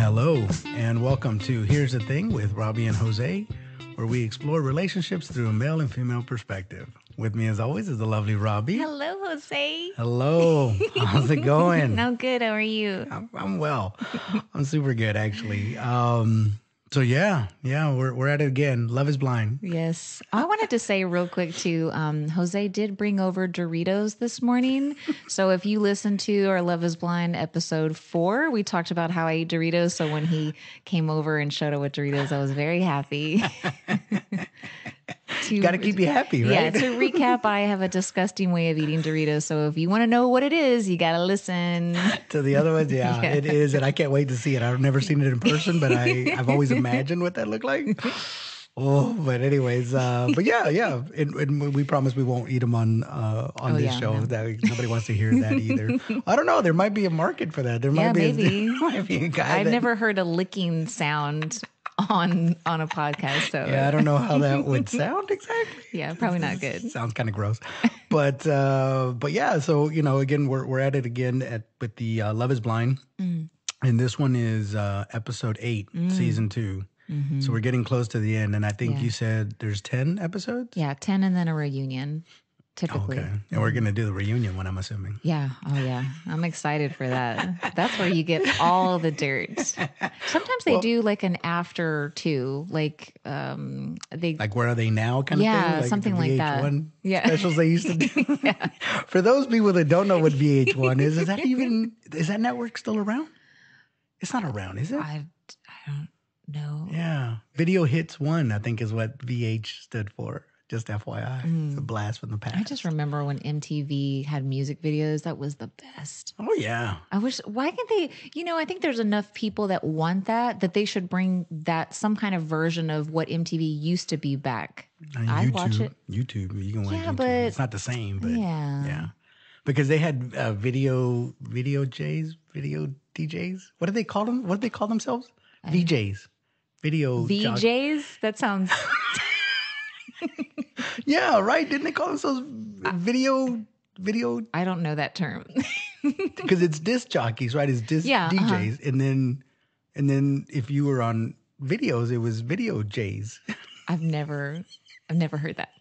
Hello, and welcome to Here's the Thing with Robbie and Jose, where we explore relationships through a male and female perspective. With me, as always, is the lovely Robbie. Hello, Jose. Hello. How's it going? No, good. How are you? I'm well. I'm super good, actually. So we're at it again. Love is blind. Yes. I wanted to say real quick too, Jose did bring over Doritos this morning. So if you listen to our Love is Blind episode 4, we talked about how I eat Doritos. So when he came over and showed up with Doritos, I was very happy. Got to keep you happy, right? Yeah, to recap, I have a disgusting way of eating Doritos. So if you want to know what it is, you got to listen. To the other ones, yeah, it is. And I can't wait to see it. I've never seen it in person, but I've always imagined what that looked like. Oh, but anyways, but yeah. And we promise we won't eat them on this show. No. That nobody wants to hear that either. I don't know. There might be a market for that. There might be a guy. I've never heard a licking sound on a podcast. So yeah, I don't know how that would sound exactly. Yeah, probably not good. Sounds kind of gross. But yeah, so again, we're at it again with the Love is Blind. And this one is episode 8, season 2. Mm-hmm. So we're getting close to the end, and I think you said there's 10 episodes? Yeah, 10 and then a reunion. Typically. Okay. And we're going to do the reunion one, I'm assuming. Yeah. Oh, yeah. I'm excited for that. That's where you get all the dirt. Sometimes they do like an after too, like like where are they now kind of thing? Yeah, like something like that. Specials they used to do. Yeah. For those people that don't know what VH1 is that network still around? It's not around, is it? I don't know. Yeah. Video Hits 1, I think is what VH stood for. Just FYI, it's a blast from the past. I just remember when MTV had music videos. That was the best. Oh, yeah. Why can't they, I think there's enough people that want that they should bring that, some kind of version of what MTV used to be back. I'd watch it. YouTube, you can watch YouTube. But it's not the same, but yeah. Because they had video DJs. What do they call them? What do they call themselves? VJs. VJs? That sounds... Yeah, right. Didn't they call themselves video? I don't know that term. Because it's disc jockeys, right? It's disc DJs, and then if you were on videos, it was video J's. I've never heard that.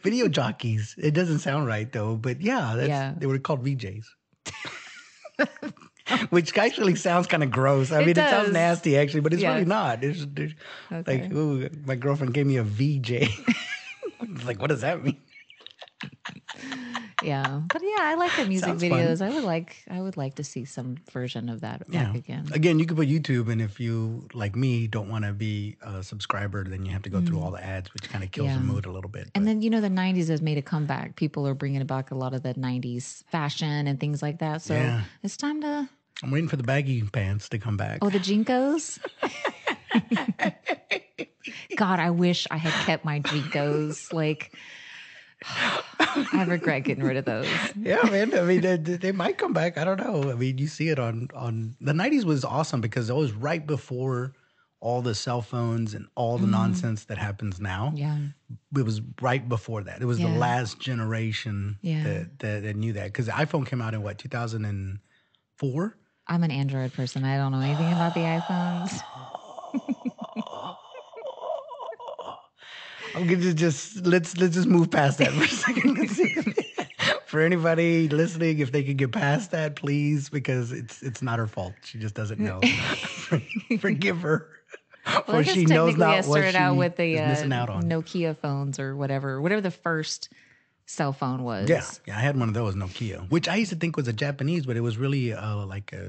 Video jockeys. It doesn't sound right though, but they were called VJs. Which actually sounds kind of gross. I mean, it sounds nasty actually, but it's really not. It's like, ooh, my girlfriend gave me a VJ. It's like, what does that mean? Yeah, but I like the music videos. Fun. I would like to see some version of that back again. Again, you could put YouTube, and if you, like me, don't want to be a subscriber, then you have to go through all the ads, which kind of kills the mood a little bit. And then, the 90s has made a comeback. People are bringing back a lot of the 90s fashion and things like that. So it's time to... I'm waiting for the baggy pants to come back. Oh, the Jinkos? God, I wish I had kept my Jinkos. Like... I regret getting rid of those. Yeah, man. I mean, they might come back. I don't know. I mean, you see it on the 90s was awesome because it was right before all the cell phones and all the nonsense that happens now. Yeah. It was right before that. It was the last generation that knew that. Because the iPhone came out in 2004? I'm an Android person. I don't know anything about the iPhones. I'm gonna let's just move past that for a second. For anybody listening, if they could get past that, please, because it's not her fault. She just doesn't know. Forgive her. Well, I she knows not what she out with the missing out on. Nokia phones or whatever the first cell phone was. Yeah, I had one of those Nokia, which I used to think was a Japanese, but it was really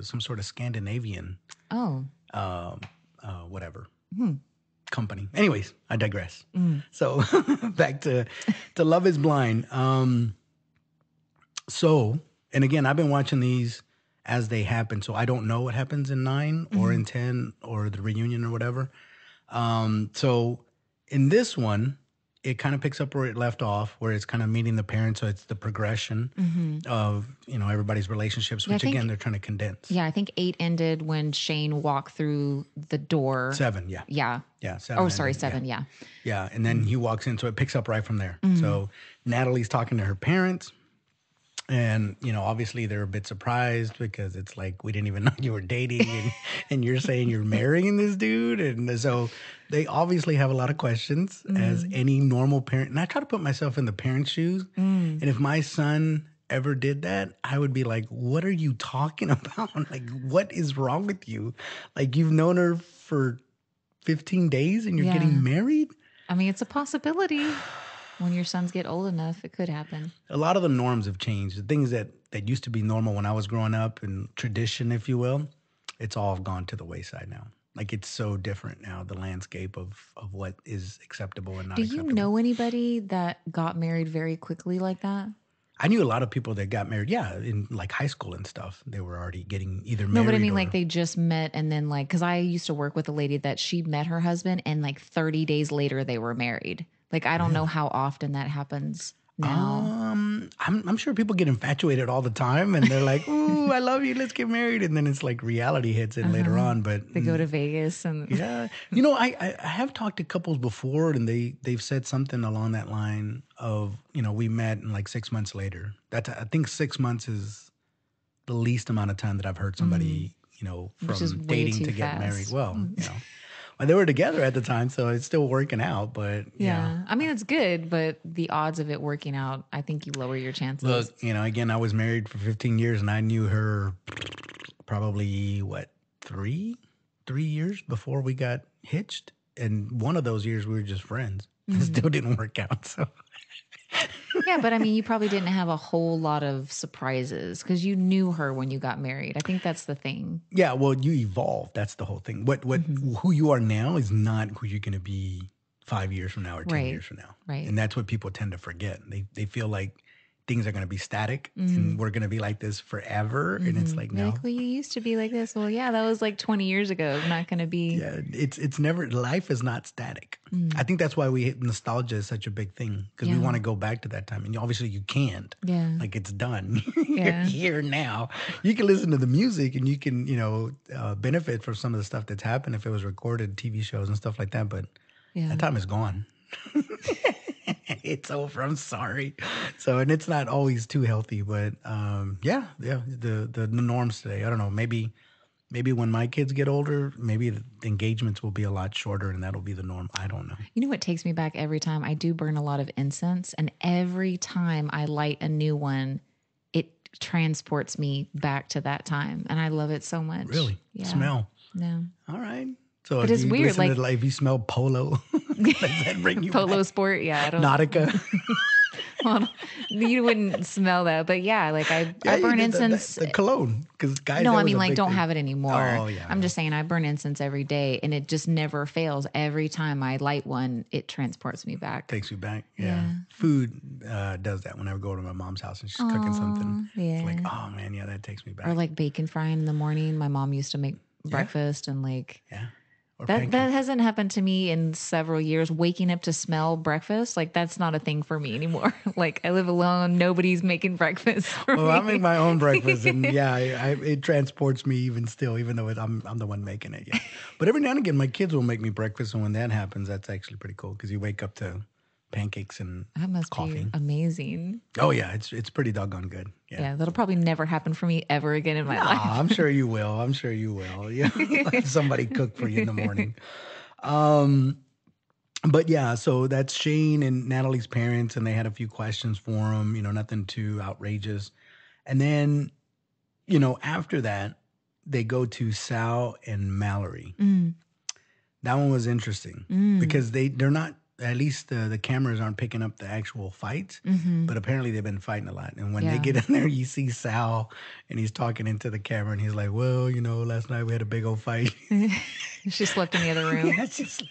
some sort of Scandinavian. Whatever. Company. Anyways, I digress. So back to Love is Blind. So, and again, I've been watching these as they happen. So I don't know what happens in 9 or in 10 or the reunion or whatever. So in this one, it kind of picks up where it left off, where it's kind of meeting the parents. So it's the progression of, everybody's relationships, which again, they're trying to condense. Yeah, I think 8 ended when Shane walked through the door. 7, yeah. Yeah. Yeah, 7. Oh, sorry, 7, yeah. Yeah, and then he walks in, so it picks up right from there. So Natalie's talking to her parents, And, obviously they're a bit surprised because it's like, we didn't even know you were dating and you're saying you're marrying this dude. And so they obviously have a lot of questions as Mm. any normal parent. And I try to put myself in the parent's shoes. Mm. And if my son ever did that, I would be like, what are you talking about? Like, what is wrong with you? Like, you've known her for 15 days and you're Yeah. getting married? I mean, it's a possibility. When your sons get old enough, it could happen. A lot of the norms have changed. The things that used to be normal when I was growing up and tradition, if you will, it's all gone to the wayside now. Like, it's so different now, the landscape of what is acceptable and not Do you acceptable. know anybody that got married very quickly like that? I knew a lot of people that got married, yeah, in like high school and stuff. They were already getting either No, but I married mean, like or they just met and then, like, because I used to work with a lady that she met her husband and like 30 days later they were married. Like, I don't know really. how often that happens now. I'm sure people get infatuated all the time, and they're like, "Ooh, I love you, let's get married," and then it's like reality hits in later Uh-huh. on. But They go to Vegas and yeah, I have talked to couples before, and they've said something along that line of, we met and like 6 months later. I think 6 months is the least amount of time that I've heard mm, somebody, which is from way dating too to get married. fast. Well, well, they were together at the time, so it's still working out. But yeah, Yeah. I mean, it's good, but the odds of it working out, I think you lower your chances. look, again, I was married for 15 years, and I knew her probably what, three years before we got hitched, and one of those years we were just friends. It Mm. still didn't work out. So Yeah, but I mean, you probably didn't have a whole lot of surprises because you knew her when you got married. I think that's the thing. yeah, well, you evolve. That's the whole thing. What Hmm. who you are now is not who you're going to be 5 years from now or 10 years Right. from now, Right. and that's what people tend to forget. They feel like things are going to be static Mm. and we're going to be like this forever, and it's Hmm. like, You're like, no. well, you used to be like this. Well, yeah, that was like 20 years ago. I'm not going to be. Yeah, it's never, life is not static. I Mm. think that's why nostalgia is such a big thing, because we Yeah. want to go back to that time, and obviously you can't. Yeah. Like, it's done. You're Yeah. here now. You can listen to the music and you can, benefit from some of the stuff that's happened if it was recorded, TV shows and stuff like that. But Yeah. that time is gone. It's over. I'm sorry. So, and it's not always too healthy, but yeah. The norms today. I don't know. Maybe when my kids get older, maybe the engagements will be a lot shorter, and that'll be the norm. I don't know. You know what takes me back every time? I do burn a lot of incense, and every time I light a new one, it transports me back to that time, and I love it so much. Really, Yeah. smell. No. All right. So But if it's you weird. listen to, Like like, if you smell polo, does that bring you polo back? sport. Yeah. I don't. Nautica. Well, you wouldn't smell that, but yeah, like I Yeah, you burn did incense. the cologne, because guys, No, that I was mean, a like, big don't thing. have it anymore. Oh yeah, I I'm know. just saying, I burn incense every day, and it just never fails. Every time I light one, it transports me back. Takes you back. Yeah, Yeah. food does that. Whenever I go to my mom's house and she's cooking something, Oh, it's like, yeah. oh man, yeah, that takes me Or back. like bacon frying in the morning. My mom used to make Yeah, breakfast, and like yeah, or that pancakes. hasn't happened to me in several years. Waking up to smell breakfast, like that's not a thing for me anymore. Like, I live alone. Nobody's making breakfast for Well, I make me. my own breakfast, and yeah, it transports me even still, even though I'm the one making it. Yeah, but every now and again, my kids will make me breakfast, and when that happens, that's actually pretty cool, because you wake up to pancakes and That must be coffee. amazing. Oh yeah, it's pretty doggone good. Yeah. Yeah, that'll probably never happen for me ever again in my Nah, life. I'm sure you will. I'm sure you will. Yeah, have somebody cook for you in the morning. Um, but yeah, so that's Shane and Natalie's parents, and they had a few questions for him. Nothing too outrageous. And then, after that, they go to Sal and Mallory. Mm, That one was interesting mm, because they're not, at least the cameras aren't picking up the actual fights, hmm. but apparently they've been fighting a lot. And when they Yeah. get in there, you see Sal and he's talking into the camera and he's like, well, last night we had a big old fight. She slept in the other room. Yeah, it's just,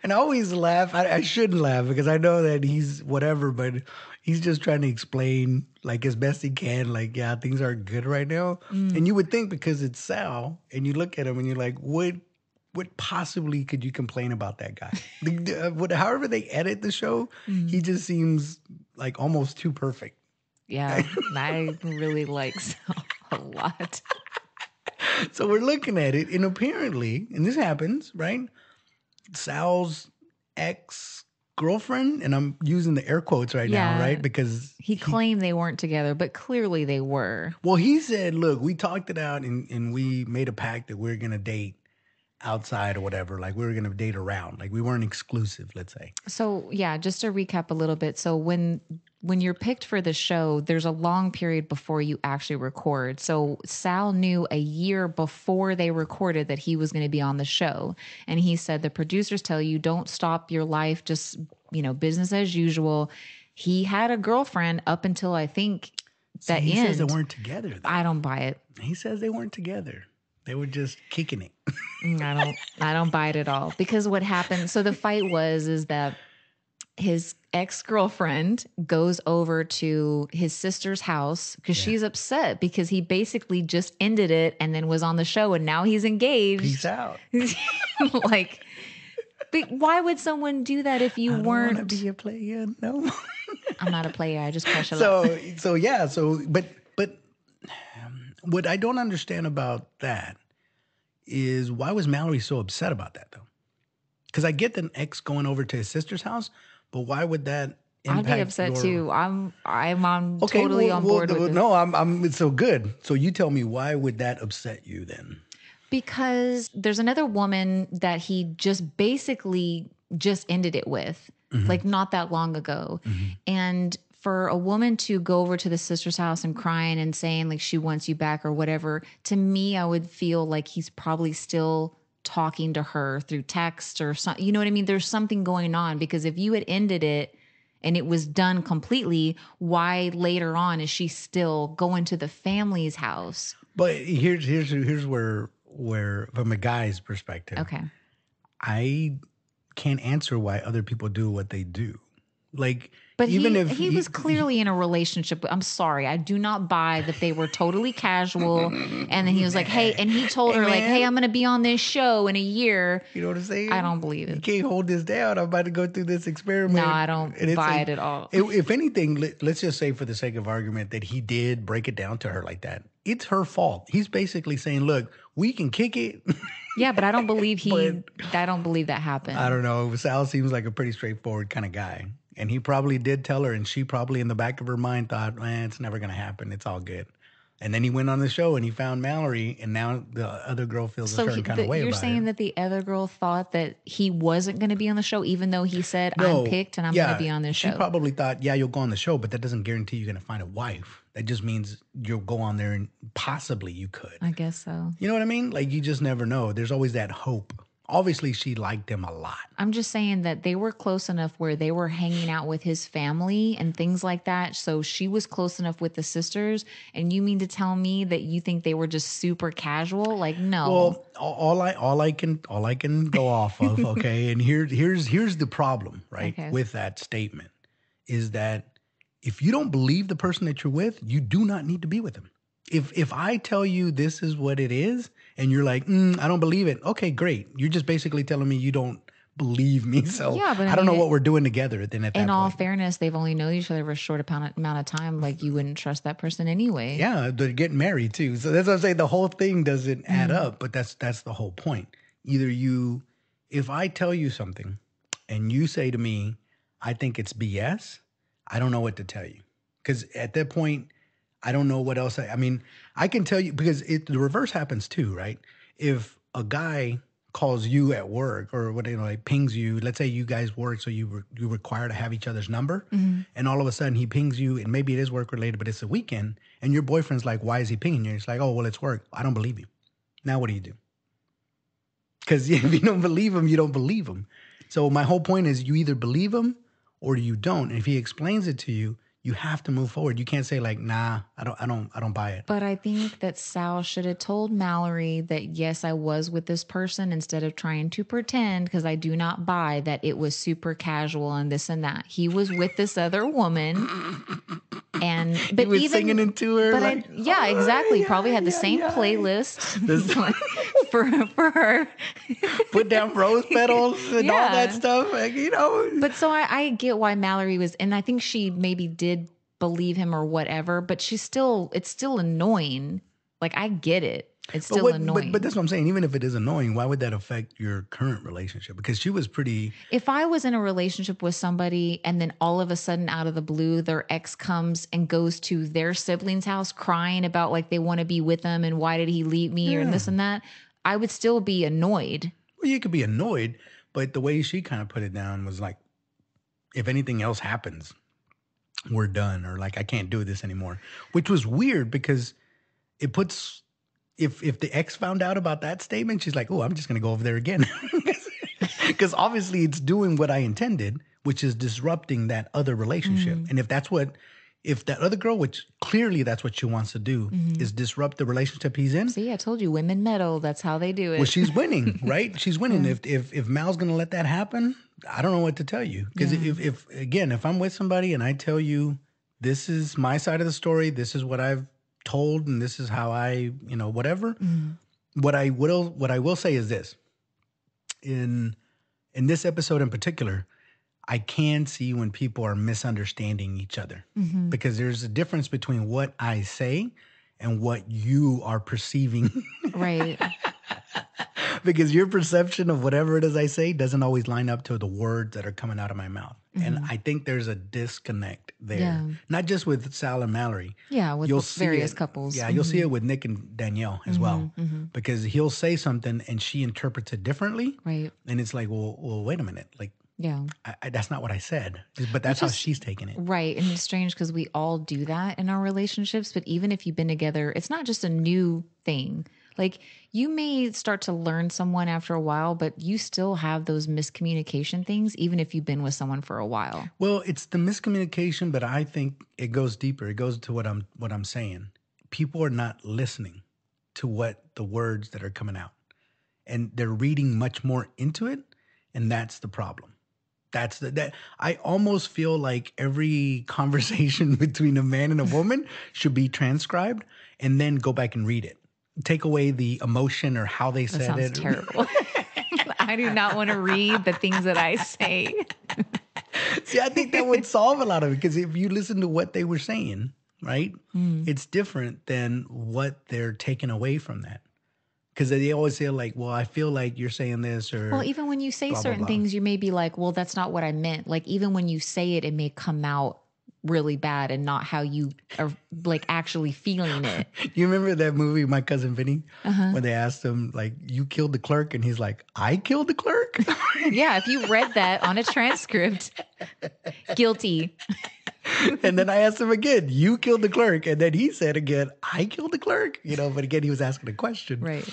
and I always laugh. I shouldn't laugh because I know that he's whatever, but he's just trying to explain like as best he can, like, yeah, things aren't good right now. And Mm, you would think, because it's Sal, and you look at him and you're like, what possibly could you complain about that guy? However they edit the show, he mm. just seems like almost too perfect. Yeah, I really like Sal a lot. So we're looking at it, and apparently, and this happens, right? Sal's ex ex-girlfriend, and I'm using the air quotes right now, Yeah. right? Because He claimed they weren't together, but clearly they were. well, he said, look, we talked it out and we made a pact that we're going to date outside or whatever. Like we were going to date around. Like we weren't exclusive, let's say. So yeah, just to recap a little bit. So when you're picked for the show, there's a long period before you actually record. So Sal knew a year before they recorded that he was going to be on the show. And he said the producers tell you don't stop your life, just, business as usual. He had a girlfriend up until I think See, the he end. says they weren't together, though. I don't buy it. He says they weren't together. They were just kicking it. I don't buy it at all. Because what happened, so the fight is that his ex-girlfriend goes over to his sister's house because she's upset because he basically just ended it and then was on the show and now he's engaged. Peace out. Like, but why would someone do that if you I don't weren't? want to be a player, no. I'm not a player. I just crush a lot. But what I don't understand about that is why was Mallory so upset about that though? Because I get the ex going over to his sister's house, but why would that impact I'd be upset your... too. I'm totally on board with this. No, I'm it's so good. So you tell me, why would that upset you then? Because there's another woman that he just basically just ended it with, like not that long ago. And for a woman to go over to the sister's house and crying and saying like she wants you back or whatever, to me, I would feel like he's probably still talking to her through text or something. You know what I mean? There's something going on, because if you had ended it and it was done completely, why later on is she still going to the family's house? But here's where from a guy's perspective, Okay. I can't answer why other people do what they do. Like, But even if he was clearly in a relationship, I'm sorry, I do not buy that they were totally casual. And then he was like, hey, and he told her like, hey, I'm going to be on this show in a year. You know what I'm saying? I don't believe it. You can't hold this down. I'm about to go through this experiment. No, I don't buy it at all. If anything, let's just say for the sake of argument that he did break it down to her like that. It's her fault. He's basically saying, look, we can kick it. Yeah, but I don't believe I don't believe that happened. I don't know. Sal seems like a pretty straightforward kind of guy. And he probably did tell her, and she probably in the back of her mind thought, man, it's never going to happen. It's all good. And then he went on the show and he found Mallory, and now the other girl feels a certain kind of way about it. You're saying that the other girl thought that he wasn't going to be on the show, even though he said, I'm picked and I'm going to be on this show. She probably thought, yeah, you'll go on the show, but that doesn't guarantee you're going to find a wife. That just means you'll go on there and possibly you could. I guess so. You know what I mean? Like, you just never know. There's always that hope. Obviously, she liked him a lot. I'm just saying that they were close enough where they were hanging out with his family and things like that. So she was close enough with the sisters. And you mean to tell me that you think they were just super casual? Like, no. Well, all I can go off of, okay. And here's the problem, right? Okay. With that statement is that if you don't believe the person that you're with, you do not need to be with them. If I tell you this is what it is, and you're like, I don't believe it. Okay, great. You're just basically telling me you don't believe me. So yeah, but I don't know what we're doing together then at that point. In all fairness, they've only known each other for a short amount of time. Like, you wouldn't trust that person anyway. Yeah, they're getting married too. So that's what I'm saying. The whole thing doesn't add up, but that's the whole point. If I tell you something and you say to me, I think it's BS, I don't know what to tell you. Because at that point, I don't know what else. I mean, I can tell you, because the reverse happens too, right? If a guy calls you at work or like pings you, let's say you guys work, so you require to have each other's number, and all of a sudden he pings you, and maybe it is work related, but it's a weekend, and your boyfriend's like, why is he pinging you? It's like, oh, well, it's work. I don't believe you. Now what do you do? Because if you don't believe him, you don't believe him. So my whole point is, you either believe him or you don't. And if he explains it to you, you have to move forward. You can't say like, nah, I don't buy it. But I think that Sal should have told Mallory that, yes, I was with this person, instead of trying to pretend, because I do not buy that it was super casual and this and that. He was with this other woman. But he was singing into her. But like, yeah, exactly. Yeah, probably had the same playlist for her. Put down rose petals and all that stuff. Like, But so I get why Mallory was, and I think she maybe did believe him or whatever, but it's still annoying. Like, I get it. It's But still but annoying. that's what I'm saying. Even if it is annoying, why would that affect your current relationship? Because she was pretty. If I was in a relationship with somebody and then all of a sudden out of the blue, their ex comes and goes to their sibling's house crying about like they want to be with them and why did he leave me or this Yeah. and that, I would still be annoyed. Well, you could be annoyed, but the way she kind of put it down was like, if anything else happens, we're done, or like I can't do this anymore, which was weird because it puts if the ex found out about that statement, she's like, oh, I'm just gonna go over there again. Because obviously it's doing what I intended, which is disrupting that other relationship. Mm. And if that other girl, which clearly that's what she wants to do, Mm-hmm. is disrupt the relationship he's in, See, I told you women meddle. That's how they do well, it. she's winning, right? She's winning. Yeah. If Mal's gonna let that happen, I don't know what to tell you. Because Yeah. if again, if I'm with somebody and I tell you this is my side of the story, this is what I've told, and this is how I, whatever. Mm. What I will say is this: in this episode in particular, I can see when people are misunderstanding each other Mm-hmm. because there's a difference between what I say and what you are perceiving. Right. Because your perception of whatever it is I say doesn't always line up to the words that are coming out of my mouth. And Mm-hmm. I think there's a disconnect there. Yeah. Not just with Sal and Mallory. Yeah. With You'll see various it. couples. Yeah, you'll see Mm-hmm. it with Nick and Danielle as Mm-hmm. well. Mm-hmm. Because he'll say something and she interprets it differently. Right. And it's like, well, wait a minute. Like, Yeah. that's not what I said. But that's Which how is she's taking it. right. And it's strange because we all do that in our relationships. But even if you've been together, it's not just a new thing. Like you may start to learn someone after a while, but you still have those miscommunication things, even if you've been with someone for a while. Well, it's the miscommunication, but I think it goes deeper. It goes to what I'm saying. People are not listening to what the words that are coming out, and they're reading much more into it, and that's the problem. That I almost feel like every conversation between a man and a woman should be transcribed and then go back and read it. Take away the emotion or how they That said sounds it. terrible. I do not want to read the things that I say. See, I think that would solve a lot of it because if you listen to what they were saying, right, Mm. it's different than what they're taking away from that. Because they always say like, "Well, I feel like you're saying this," or Well, even when you say blah blah certain blah. things, you may be like, well, that's not what I meant. Like, even when you say it, it may come out really bad and not how you are like actually feeling it. You remember that movie, My Cousin Vinny, Uh-huh. when they asked him like, "You killed the clerk," and he's like, "I killed the clerk." Yeah, if you read that on a transcript, guilty. And then I asked him again, "You killed the clerk," and then he said again, "I killed the clerk." But again, he was asking a question. Right.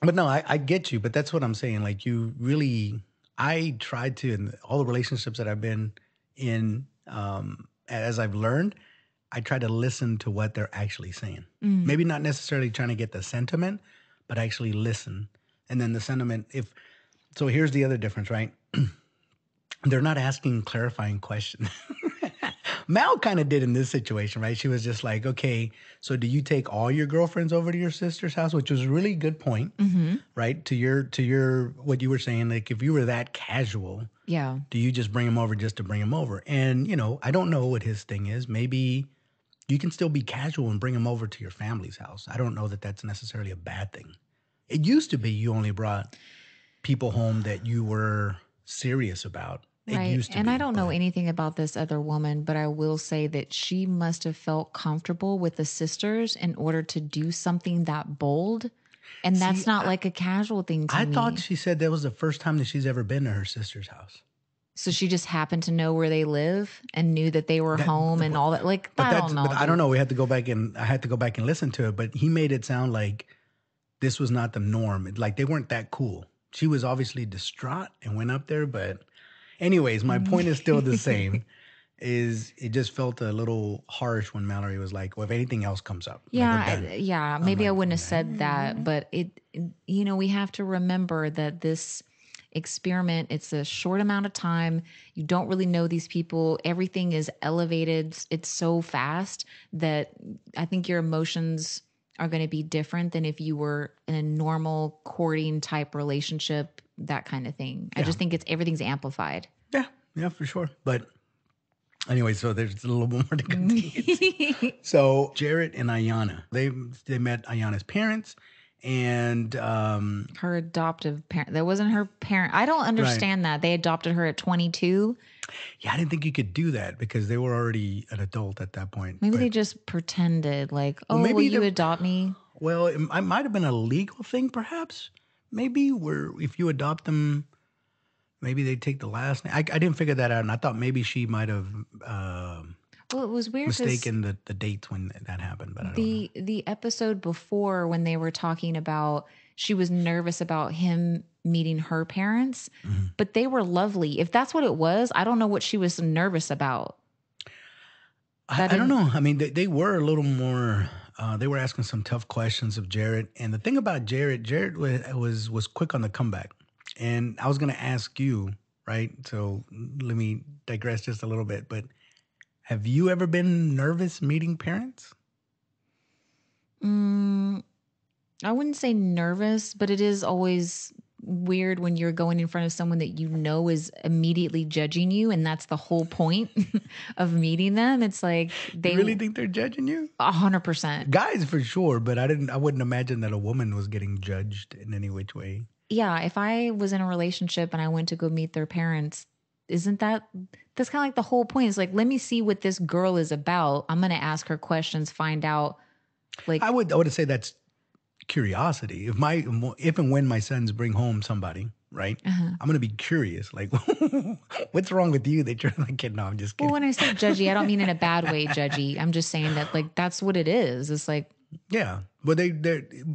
But no, I get you. But that's what I'm saying. Like you really, I tried to, in all the relationships that I've been in, as I've learned, I try to listen to what they're actually saying. Mm. Maybe not necessarily trying to get the sentiment, but actually listen. And then the sentiment, so here's the other difference, right? They're not asking clarifying questions. Mal kind of did in this situation, right? She was just like, okay, so do you take all your girlfriends over to your sister's house? Which was a really good point, Mm-hmm. right? To your what you were saying, like if you were that casual, Yeah. do you just bring him over just to bring him over? And I don't know what his thing is. Maybe you can still be casual and bring him over to your family's house. I don't know that that's necessarily a bad thing. It used to be you only brought people home that you were serious about. It Right. used to And be, I don't know but anything about this other woman, but I will say that she must have felt comfortable with the sisters in order to do something that bold. And see, that's not like a casual thing to I thought me. she said that was the first time that she's ever been to her sister's house. So she just happened to know where they live and knew that they were That, home and all that. Like, but I don't know. but I don't Dude. know. I had to go back and listen to it. But he made it sound like this was not the norm. Like they weren't that cool. She was obviously distraught and went up there. But anyways, my point is still the same. Is it just felt a little harsh when Mallory was like, "Well, if anything else comes up, like we're Yeah, done." yeah. I'm Maybe I like, wouldn't have said that, but we have to remember that this experiment, it's a short amount of time. You don't really know these people. Everything is elevated. It's so fast that I think your emotions are going to be different than if you were in a normal courting type relationship, that kind of thing. I Yeah. just think everything's amplified. yeah, for sure. But anyway, so there's a little bit more to continue. So Jarrett and Ayana, they met Ayana's parents, And Her adoptive parent. That wasn't her parent. I don't right. understand that. They adopted her at 22. Yeah, I didn't think you could do that because they were already an adult at that point. Maybe But they just pretended like, well, oh, will maybe you the adopt me? well, it might have been a legal thing, perhaps. Maybe where if you adopt them, maybe they take the last name. I didn't figure that out, and I thought maybe she might have Well, it was weird because mistaken the dates when that happened, but I don't know. the episode before when they were talking about she was nervous about him meeting her parents, Mhm. but they were lovely. If that's what it was, I don't know what she was nervous about. That I don't didn't. know. I mean, they were a little more. They were asking some tough questions of Jared, and the thing about Jared was quick on the comeback. And I was going to ask you, right? So let me digress just a little bit. But have you ever been nervous meeting parents? Mm, I wouldn't say nervous, but it is always weird when you're going in front of someone that you know is immediately judging you, and that's the whole point of meeting them. It's like You they really think they're judging you? 100%. Guys for sure, but I wouldn't imagine that a woman was getting judged in any which way. Yeah, if I was in a relationship and I went to go meet their parents, isn't that's kind of like the whole point? Is like, let me see what this girl is about. I'm going to ask her questions, find out like, I would say that's curiosity. If and when my sons bring home somebody, right? uh-huh. I'm gonna be curious. Like, what's wrong with you that you're like kidding? No, I'm just Well, kidding. when I say judgy, I don't mean in a bad way judgy. I'm just saying that like that's what it is. It's like, Yeah, but they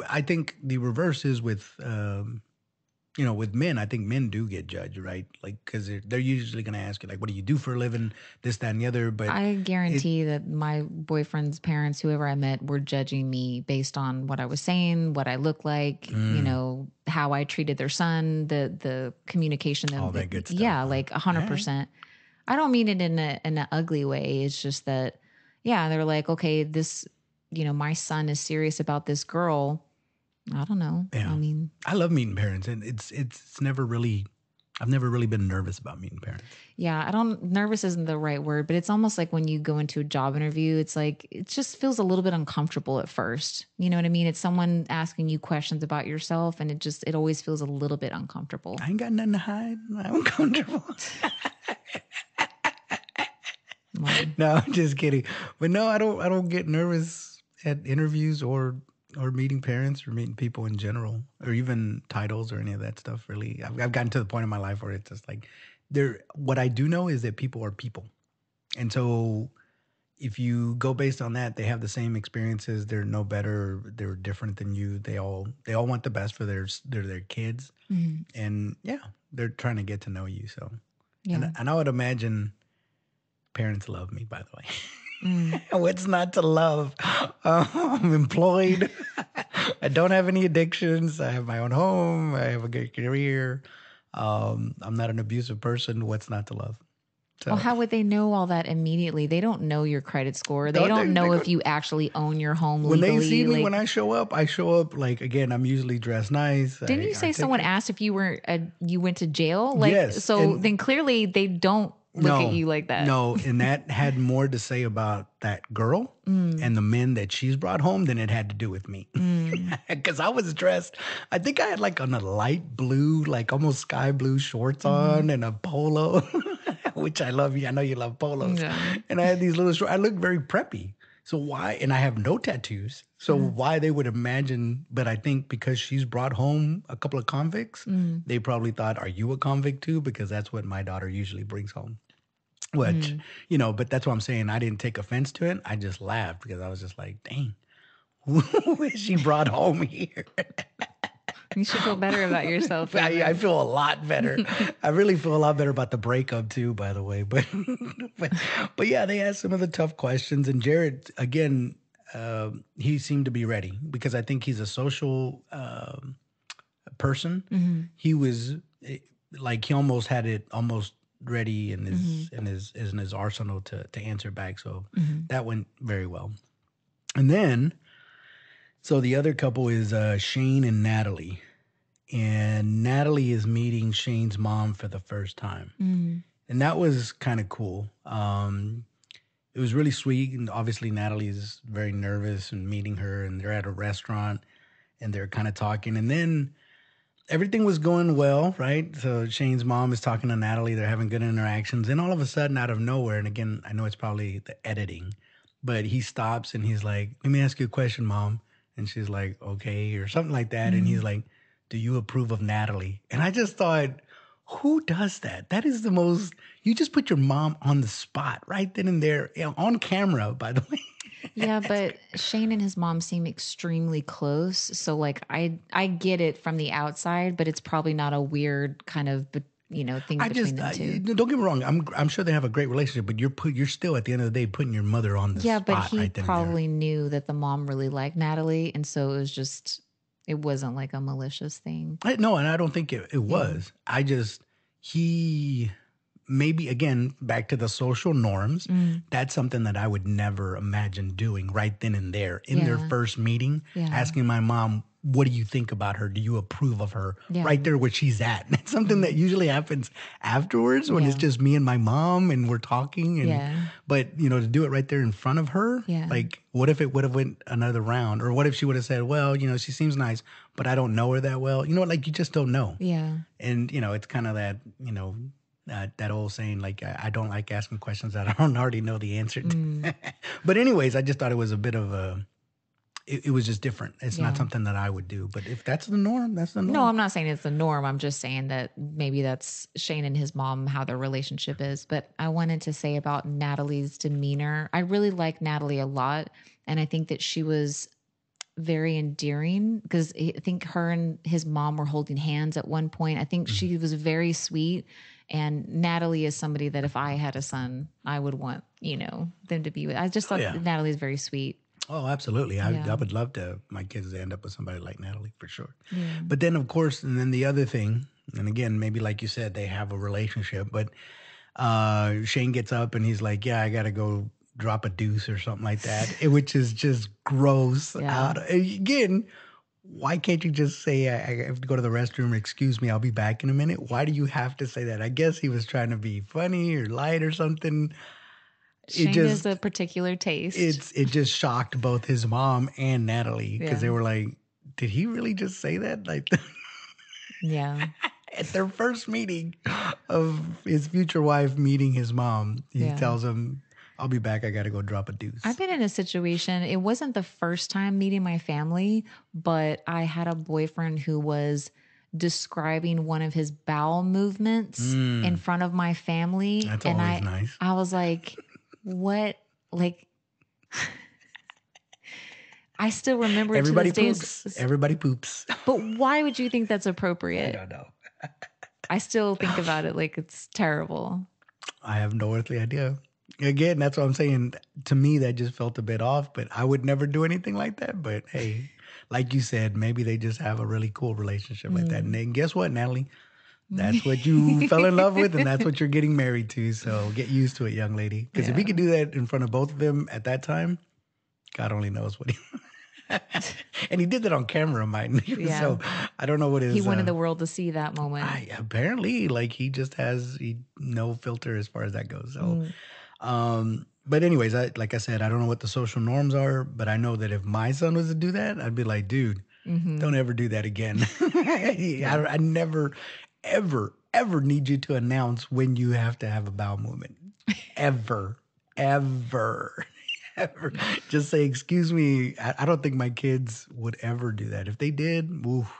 I think the reverse is with with men. I think men do get judged, right? Like because they're usually gonna ask you like, what do you do for a living? This, that, and the other. But I it guarantee that my boyfriend's parents, whoever I met, were judging me based on what I was saying, what I looked like, mm, how I treated their son, the communication. all that good stuff. Yeah, Huh? like All right. 100%. I don't mean it in an ugly way. It's just that, yeah, they're like, okay, this, my son is serious about this girl. I don't know. I Yeah, mean, I love meeting parents, and it's never really. I've never really been nervous about meeting parents. yeah, I don't, nervous isn't the right word, but it's almost like when you go into a job interview, it's like, it just feels a little bit uncomfortable at first. You know what I mean? It's someone asking you questions about yourself, and it always feels a little bit uncomfortable. I ain't got nothing to hide. I'm comfortable. Well, No, I'm just kidding. But no, I don't get nervous at interviews or meeting parents or meeting people in general or even titles or any of that stuff. Really, I've gotten to the point in my life where it's just like there. What I do know is that people are people, and so if you go based on that, they have the same experiences. They're no better. They're different than you. They all want the best for their kids, mhm, and yeah, they're trying to get to know you. So, yeah. and I would imagine parents love me, by the way. Mm, What's not to love? I'm employed. I don't have any addictions. I have my own home. I have a good career. I'm not an abusive person. What's not to love? well, So, how would they know all that immediately? They don't know your credit score. They don't don't they know go, if you actually own your home when they see legally. me when Like, I show up like again. I'm usually dressed nice. didn't I you say someone articulate. asked if you went to jail? Like, Yes, so and then clearly they don't look at no, you like that. no, and that had more to say about that girl Mm, and the men that she's brought home than it had to do with me. mm, Because I was dressed, I think I had like on a light blue, like almost sky blue shorts mhm. on and a polo, which I love. I know you love polos. Yeah. And I had these little shorts. I looked very preppy. So why? And I have no tattoos. So Uh-huh. why they would imagine? But I think because she's brought home a couple of convicts, Mm, they probably thought, "Are you a convict too?" Because that's what my daughter usually brings home. Which, mm. but that's what I'm saying. I didn't take offense to it. I just laughed because I was just like, dang, who is she brought home here? You should feel better about yourself then. I feel a lot better. I really feel a lot better about the breakup too, by the way. But but, but yeah, they asked some of the tough questions, and Jared again, he seemed to be ready because I think he's a social person. Mhm, He was like he almost had it almost ready in mhm, his arsenal to answer back. So mhm, that went very well. And then so the other couple is Shane and Natalie. And Natalie is meeting Shane's mom for the first time. mhm, And that was kind of cool. It was really sweet. And obviously, Natalie is very nervous and meeting her, and they're at a restaurant. and they're kind of talking. And then everything was going well, right? So Shane's mom is talking to Natalie. They're having good interactions. And all of a sudden, out of nowhere, and again, I know it's probably the editing, but he stops and he's like, "Let me ask you a question, mom." And she's like, "Okay," or something like that. And he's like, "Do you approve of Natalie?" And I just thought, who does that? That is the most, you just put your mom on the spot right then and there, on camera, by the way. Yeah, but Shane and his mom seem extremely close. So like I get it from the outside, but it's probably not a weird kind of thing I between just them two. don't get me wrong. I'm sure they have a great relationship, but you're still at the end of the day putting your mother on the Yeah, but spot he right then and there. probably knew that the mom really liked Natalie, and so it wasn't like a malicious thing. No, and I don't think it Yeah. was. I just he maybe again back to the social norms. Mm. That's something that I would never imagine doing right then and there in their Yeah. first meeting. Yeah. Asking my mom, "What do you think about her? Do you approve of her?" Yeah. Right there where she's at. It's something that usually happens afterwards when it's Yeah. just me and my mom and we're talking. And Yeah. but to do it right there in front of her, Yeah. like what if it would have went another round, or what if she would have said, "Well, she seems nice, but I don't know her that well." Like you just don't know. Yeah. And it's kind of that that old saying, like, I don't like asking questions that I don't already know the answer to. But anyways, I just thought it was a bit of it was just different. It's not Yeah. something that I would do. But if that's the norm, that's the No, norm. I'm not saying it's the norm. I'm just saying that maybe that's Shane and his mom, how their relationship is. But I wanted to say about Natalie's demeanor. I really like Natalie a lot. And I think that she was very endearing because I think her and his mom were holding hands at one point. I think Mhm. she was very sweet. And Natalie is somebody that if I had a son, I would want, them to be with. I just Oh, thought yeah. that Natalie is very sweet. Oh, absolutely. I Yeah. would love to my kids to end up with somebody like Natalie for sure. Yeah. But then, of course, and then the other thing, and again, maybe like you said, they have a relationship, but Shane gets up and he's like, "Yeah, I got to go drop a deuce or something like that," which is just gross. Yeah. Out again, why can't you just say, I have to go to the restroom, excuse me, I'll be back in a minute? Why do you have to say that? I guess he was trying to be funny or light or something. It Shane is a just, particular taste. it just shocked both his mom and Natalie because Yeah. they were like, did he really just say that? Like, Yeah. at their first meeting of his future wife meeting his mom, he Yeah. tells him, "I'll be back. I got to go drop a I've deuce." been in a situation, it wasn't the first time meeting my family, but I had a boyfriend who was describing one of his bowel movements in Mm, front of my family. that's And always I, nice. I was like, what? Like, I still remember it to Everybody this day. poops. Everybody poops. But why would you think that's I appropriate? don't know. I still think about it like it's terrible. I have no earthly idea. Again, that's what I'm saying. To me, that just felt a bit off, but I would never do anything like that. But hey, like you said, maybe they just have a really cool relationship like that. And Mm. then guess what, Natalie? That's what you fell in love with, and that's what you're getting married to. So get used to it, young lady. Because if he Yeah. could do that in front of both of them at that time, God only knows what he. And he did that on camera, mind you. Yeah. So I don't know what He his. wanted the world to see that moment. I apparently like he just has no filter as far as that goes. So, Mm. but anyways, like I said, I don't know what the social norms are, but I know that if my son was to do that, I'd be like, dude, Hmm. don't ever do that again. Yeah. I never, ever, ever need you to announce when you have to have a bowel movement. Ever, ever, ever. Just say, excuse me. I don't think my kids would ever do that. If they did, oof,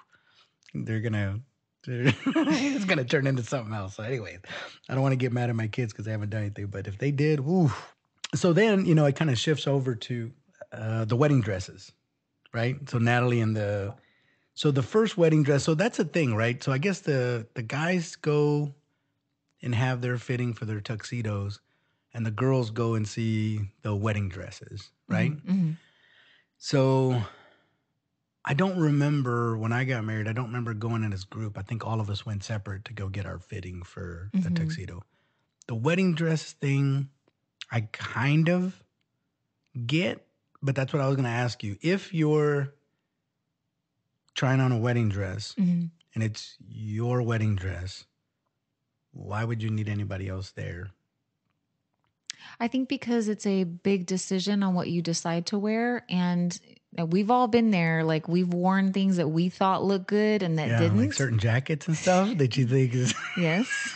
they're gonna it's gonna turn into something else. So anyways, I don't want to get mad at my kids because they haven't done anything. But if they did, woo. So then, it kind of shifts over to the wedding dresses, right? So Natalie and the first wedding dress. So that's a thing, right? So I guess the guys go and have their fitting for their tuxedos, and the girls go and see the wedding dresses, right? Hmm. Hmm. So I don't remember when I got married. I don't remember going in this group. I think all of us went separate to go get our fitting for the Hmm. tuxedo. The wedding dress thing, I kind of get, but that's what I was going to ask you. If you're trying on a wedding dress Hmm. and it's your wedding dress, why would you need anybody else there? I think because it's a big decision on what you decide to wear. And we've all been there. Like we've worn things that we thought looked good and that Yeah, like didn't. certain jackets and stuff that you think is Yes.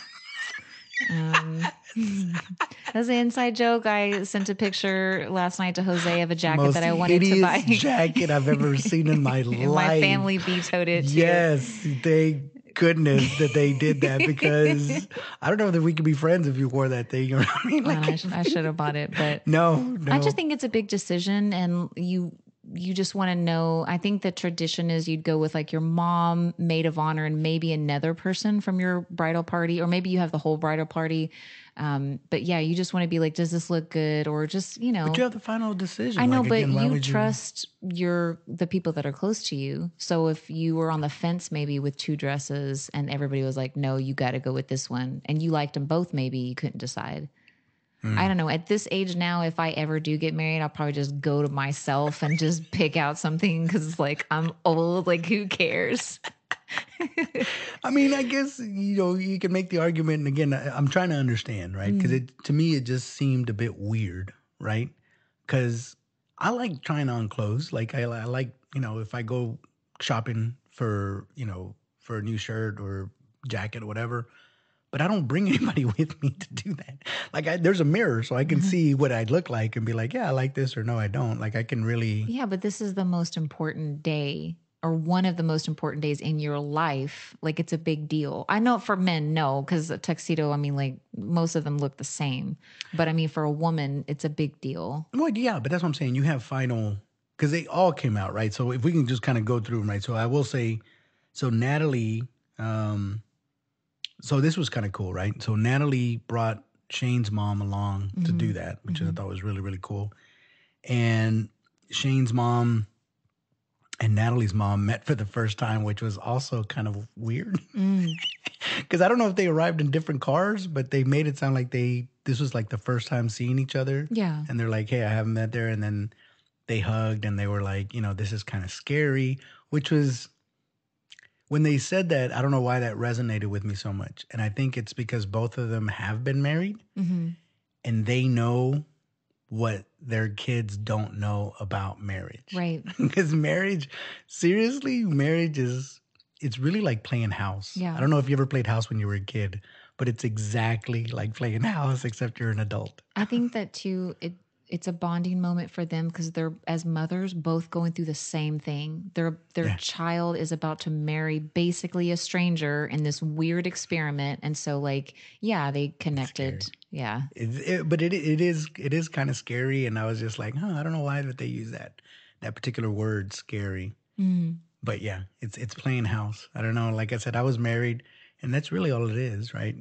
That's an inside joke. I sent a picture last night to Jose of a jacket most that I wanted to hideous buy. jacket I've ever seen in my And my life. family vetoed it too. Yes, thank goodness that they did that because I don't know that we could be friends if you wore that thing. You know what I mean? And Like, I should have bought it, but no, I just no. think it's a big decision, and you just want to know. I think the tradition is you'd go with like your mom, maid of honor, and maybe another person from your bridal party, or maybe you have the whole bridal party. But yeah, you just want to be like, does this look good, or just But you have the final I decision. know, Like but again, why you would you? trust the people that are close to you. So if you were on the fence maybe with two dresses and everybody was like, "No, you got to go with this one," and you liked them both, maybe you couldn't decide. I Hmm. don't know. At this age now, if I ever do get married, I'll probably just go to myself and just pick out something because like I'm old. Like who cares? I mean, I guess you can make the argument, and again, I'm trying to understand, right? Because Mm, it to me it just seemed a bit weird, right? Because I like trying on clothes. Like I like if I go shopping for for a new shirt or jacket or whatever, but I don't bring anybody with me to do that. Like there's a mirror, so I can see what I look like and be like, yeah, I like this, or no, I don't. Like I can really. yeah, but this is the most important day or one of the most important days in your life. Like it's a big deal. I know for men, no, because a tuxedo, I mean, like most of them look the same. But I mean, for a woman, it's a big deal. Well, yeah, but that's what I'm saying. You have final because they all came out right. So if we can just kind of go through them, right? So I will say, so Natalie, um, so this was kind of cool, right? So Natalie brought Shane's mom along to Hmm. do that, which I Hmm. thought was really really cool. And Shane's mom and Natalie's mom met for the first time, which was also kind of weird Mm, because I don't know if they arrived in different cars, but they made it sound like this was like the first time seeing each other, yeah. and they're like, "Hey, I haven't met there," and then they hugged and they were like, this is kind of scary, which was when they said that, I don't know why that resonated with me so much. And I think it's because both of them have been married Hmm. and they know what their kids don't know about marriage. Right. Because seriously, marriage it's really like playing house. I Yeah. don't know if you ever played house when you were a kid, but it's exactly like playing house, except you're an adult. I think that too, it's a bonding moment for them because they're as mothers both going through the same thing. Their Yeah. child is about to marry basically a stranger in this weird experiment. And so like, yeah, they It's scary. connected. Yeah. But it is kind of scary, and I was just like, I don't know why that they use that particular word, scary. Mm. But yeah, it's playing house. I don't know. Like I said, I was married, and that's really all it is, right?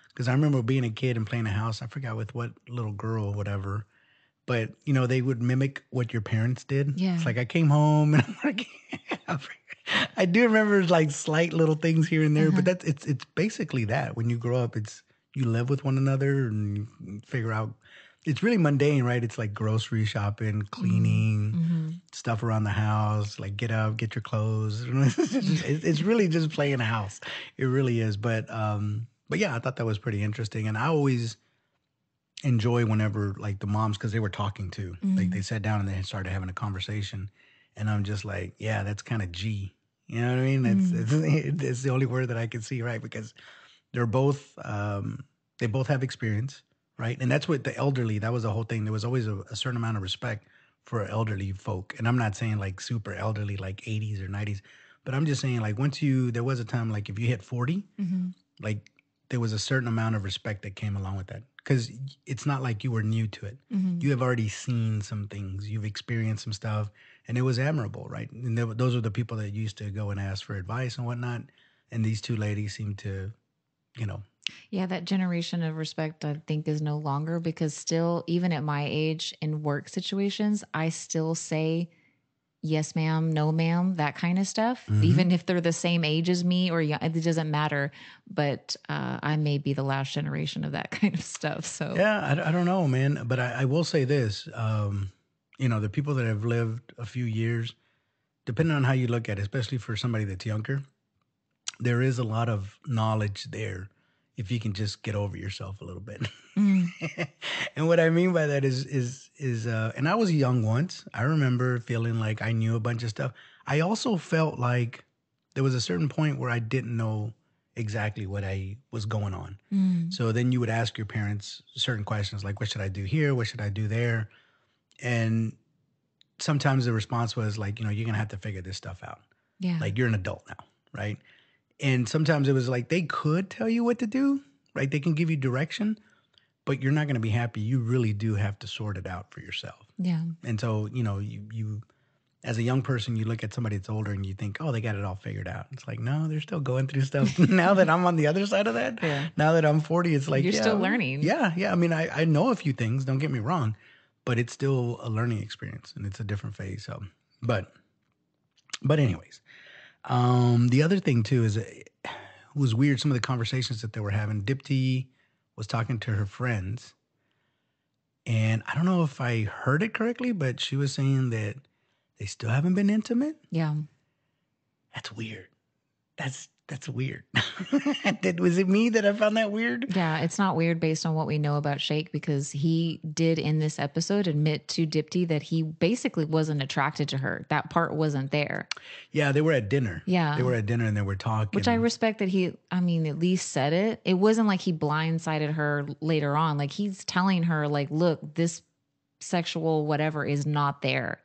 Because I remember being a kid and playing a house. I forgot with what little girl, whatever. But they would mimic what your parents did. It's Yeah. like I came home and I'm like, I do remember like slight little things here and there, but Uh-huh. it's basically that. When you grow up, it's you live with one another and you figure out. It's really mundane, right? It's like grocery shopping, Mm. cleaning, Hmm. stuff around the house, like get up, get your clothes. It's really just playing a house. It really is. But yeah, I thought that was pretty interesting, and I always enjoy whenever like the moms because they were talking too. Like they Mm. sat down and they started having a conversation, and I'm just like, yeah, that's kind of G. You know what I mean? That's Mm. it's the only word that I can see, right? Because they're both they both have experience, right? And that's what the elderly. That was the whole thing. There was always a certain amount of respect for elderly folk, and I'm not saying like super elderly, like 80s or 90s, but I'm just saying like there was a time like if you hit 40, Hmm. like there was a certain amount of respect that came along with that because it's not like you were new to it. Hmm. You have already seen some things, you've experienced some stuff, and it was admirable, right? And those are the people that used to go and ask for advice and whatnot. And these two ladies seem to, you know, Yeah, that generation of respect, I think, is no longer because still, even at my age in work situations, I still say yes, ma'am, no, ma'am, that kind of stuff. hmm Even if they're the same age as me or young, it doesn't matter. But I may be the last generation of that kind of stuff. So, yeah, I don't know, man, but I will say this, the people that have lived a few years, depending on how you look at it, especially for somebody that's younger, there is a lot of knowledge there if you can just get over yourself a little bit. And what I mean by that is and I was young once. I remember feeling like I knew a bunch of stuff. I also felt like there was a certain point where I didn't know exactly what I was going on. So then you would ask your parents certain questions like, what should I do here? What should I do there? And sometimes the response was like, you're going to have to figure this stuff out. Yeah. Like, you're an adult now, right? And sometimes it was like they could tell you what to do, right? They can give you direction, but you're not going to be happy. You really do have to sort it out for yourself. Yeah. And so, you as a young person, you look at somebody that's older and you think, oh, they got it all figured out. It's like, no, they're still going through stuff. Now that I'm on the other side of that, now that I'm 40, it's like, You're still learning. Yeah. I mean, I know a few things, don't get me wrong, but it's still a learning experience and it's a different phase. So, but anyways, the other thing too is it was weird. Some of the conversations that they were having, Dipti was talking to her friends, and I don't know if I heard it correctly, but she was saying that they still haven't been intimate. Yeah. That's weird. That's weird. Was it me that I found that weird? Yeah, it's not weird based on what we know about Shake, because he did in this episode admit to Dipti that he basically wasn't attracted to her. That part wasn't there. Yeah, they were at dinner. Yeah. They were at dinner and they were talking. Which I respect that at least said it. It wasn't like he blindsided her later on. Like, he's telling her, like, look, this sexual whatever is not there.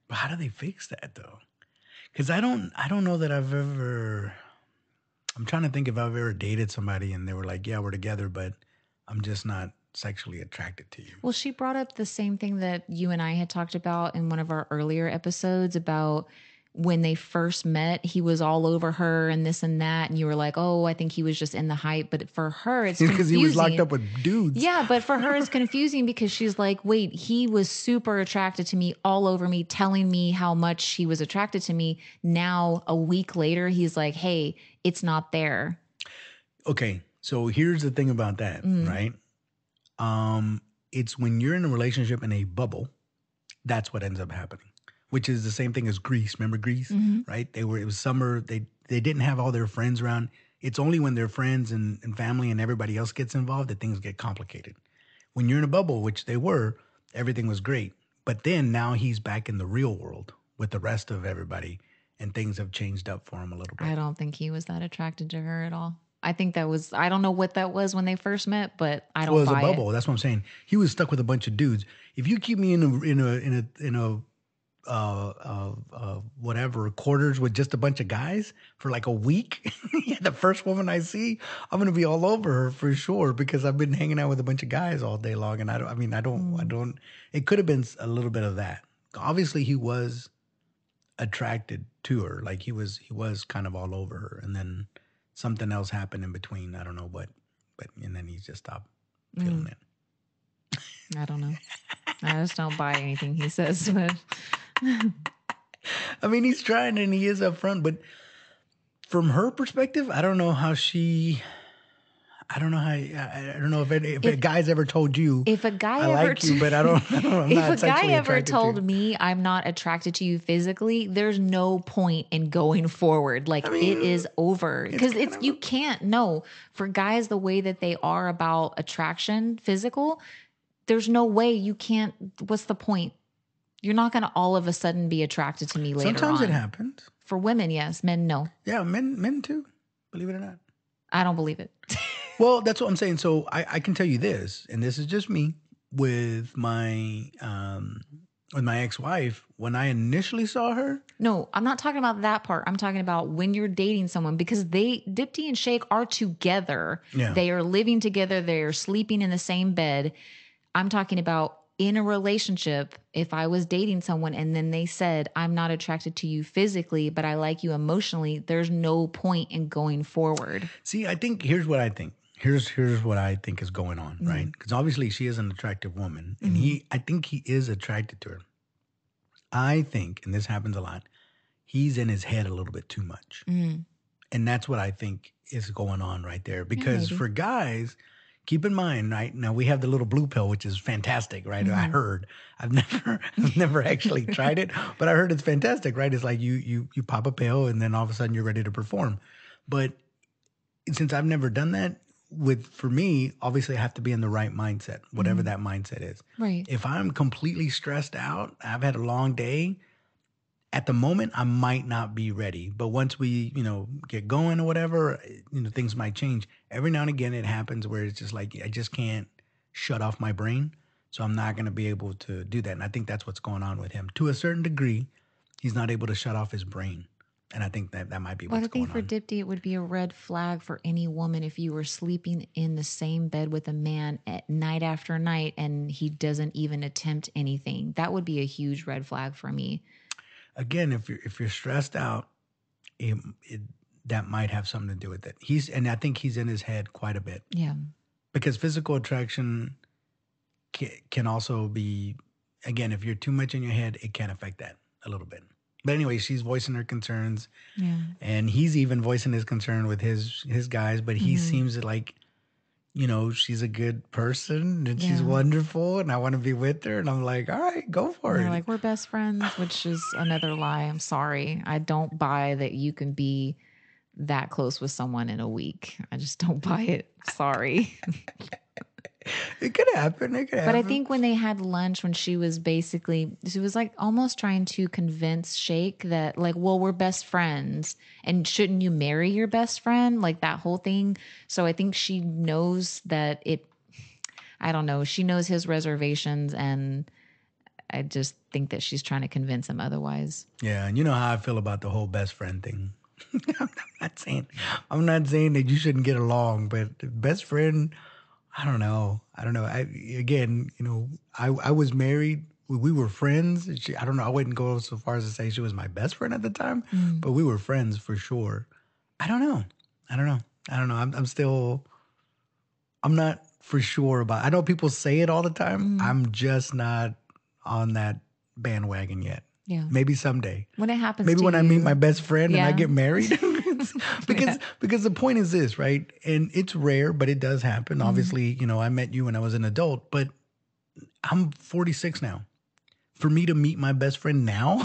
But how do they fix that though? Because I don't know that I've ever. I'm trying to think if I've ever dated somebody and they were like, yeah, we're together, but I'm just not sexually attracted to you. Well, she brought up the same thing that you and I had talked about in one of our earlier episodes about when they first met, he was all over her and this and that. And you were like, oh, I think he was just in the hype. But for her, it's confusing. Because he was locked up with dudes. Yeah, but for her, it's confusing because she's like, wait, he was super attracted to me, all over me, telling me how much he was attracted to me. Now, a week later, he's like, hey, it's not there. Okay, so here's the thing about that, right? It's when you're in a relationship in a bubble, that's what ends up happening. Which is the same thing as Greece. Remember Greece, right? It was summer. They didn't have all their friends around. It's only when their friends and family and everybody else gets involved that things get complicated. When you're in a bubble, which they were, everything was great. But then now he's back in the real world with the rest of everybody, and things have changed up for him a little bit. I don't think he was that attracted to her at all. I think I don't know what that was when they first met, but I don't buy it. Well, it was a bubble. That's what I'm saying. He was stuck with a bunch of dudes. If you keep me in a whatever quarters with just a bunch of guys for like a week, the first woman I see, I'm gonna be all over her for sure because I've been hanging out with a bunch of guys all day long, and I don't. It could have been a little bit of that. Obviously, he was attracted to her, like he was kind of all over her, and then something else happened in between. I don't know what, but and then he just stopped feeling it. I don't know. I just don't buy anything he says, but. I mean, he's trying and he is upfront, but from her perspective, I don't know how I don't know if a guy's ever told you. If a guy I ever like you, but I'm if not a guy sexually ever attracted told to you. me I'm not attracted to you physically, there's no point in going forward. Like, it is over because you can't know. For guys, the way that they are about attraction, physical, there's no way you can't. What's the point? You're not going to all of a sudden be attracted to me later Sometimes on. it happens. For women, yes. Men, no. Yeah, men too. Believe it or not. I don't believe it. Well, that's what I'm saying. So I can tell you this, and this is just me with my ex-wife. When I initially saw her, No, I'm not talking about that part. I'm talking about when you're dating someone, because Dipti and Shake are together. Yeah. They are living together. They are sleeping in the same bed. I'm talking about in a relationship. If I was dating someone and then they said, I'm not attracted to you physically, but I like you emotionally, there's no point in going forward. see, I think here's what I think. Here's what I think is going on, right? Because obviously she is an attractive woman, and I think he is attracted to her. I think, and this happens a lot, he's in his head a little bit too much. And that's what I think is going on right there. Because for guys, keep in mind, right, now we have the little blue pill, which is fantastic, right? I heard. I've never actually tried it, but I heard it's fantastic, right? It's like you pop a pill and then all of a sudden you're ready to perform. But since I've never done that, for me, obviously I have to be in the right mindset, whatever that mindset is. Right. If I'm completely stressed out, I've had a long day, at the moment I might not be ready. But once we, get going or whatever, things might change. Every now and again it happens where it's just like I just can't shut off my brain. So I'm not going to be able to do that. And I think that's what's going on with him. To a certain degree, he's not able to shut off his brain. And I think that might be Well, I what's think going for on. Dipti, it would be a red flag for any woman if you were sleeping in the same bed with a man at night after night and he doesn't even attempt anything. That would be a huge red flag for me. Again, if you're stressed out, it, it that might have something to do with it. And I think he's in his head quite a bit Yeah. because physical attraction can also be, again, if you're too much in your head, it can affect that a little bit. But anyway, she's voicing her concerns, Yeah. and he's even voicing his concern with his guys. But he seems like, she's a good person and she's Yeah. wonderful, and I want to be with her. And I'm like, all right, go for They're it. like, we're best friends, which is another lie. I'm sorry. I don't buy that you can be that close with someone in a week. I just don't buy it. Sorry. It could happen. It could But I happen. think when they had lunch, when she was like almost trying to convince Shake that, like, well, we're best friends and shouldn't you marry your best friend? Like that whole thing. So I think she knows that I don't know, she knows his reservations, and I just think that she's trying to convince him otherwise. Yeah, and you know how I feel about the whole best friend thing. I'm not saying I'm not saying that you shouldn't get along, but best friend, I don't know. I don't know. I was married. We were friends. I don't know. I wouldn't go so far as to say she was my best friend at the time, but we were friends for sure. I don't know. I don't know. I don't know. I'm not for sure about. I know people say it all the time. I'm just not on that bandwagon yet. Yeah. Maybe someday. When it happens Maybe to when I meet my you. best friend and I Yeah. get married. Because the point is this, right? And it's rare, but it does happen. Obviously, I met you when I was an adult, but I'm 46 now. For me to meet my best friend now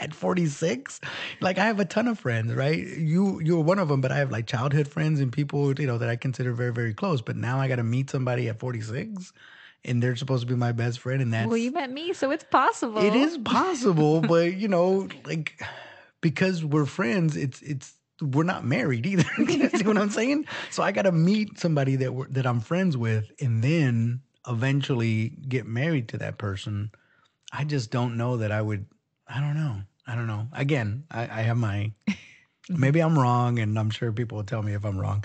at 46, like I have a ton of friends, right? You're one of them, but I have like childhood friends and people, that I consider very, very close. But now I got to meet somebody at 46 and they're supposed to be my best friend. And Well, you met me, so it's possible. it is possible, but like because we're friends, it's we're not married either. See what I'm saying? So I got to meet somebody that I'm friends with, and then eventually get married to that person. I just don't know that I would. I don't know. I don't know. Again, I have my. Maybe I'm wrong, and I'm sure people will tell me if I'm wrong.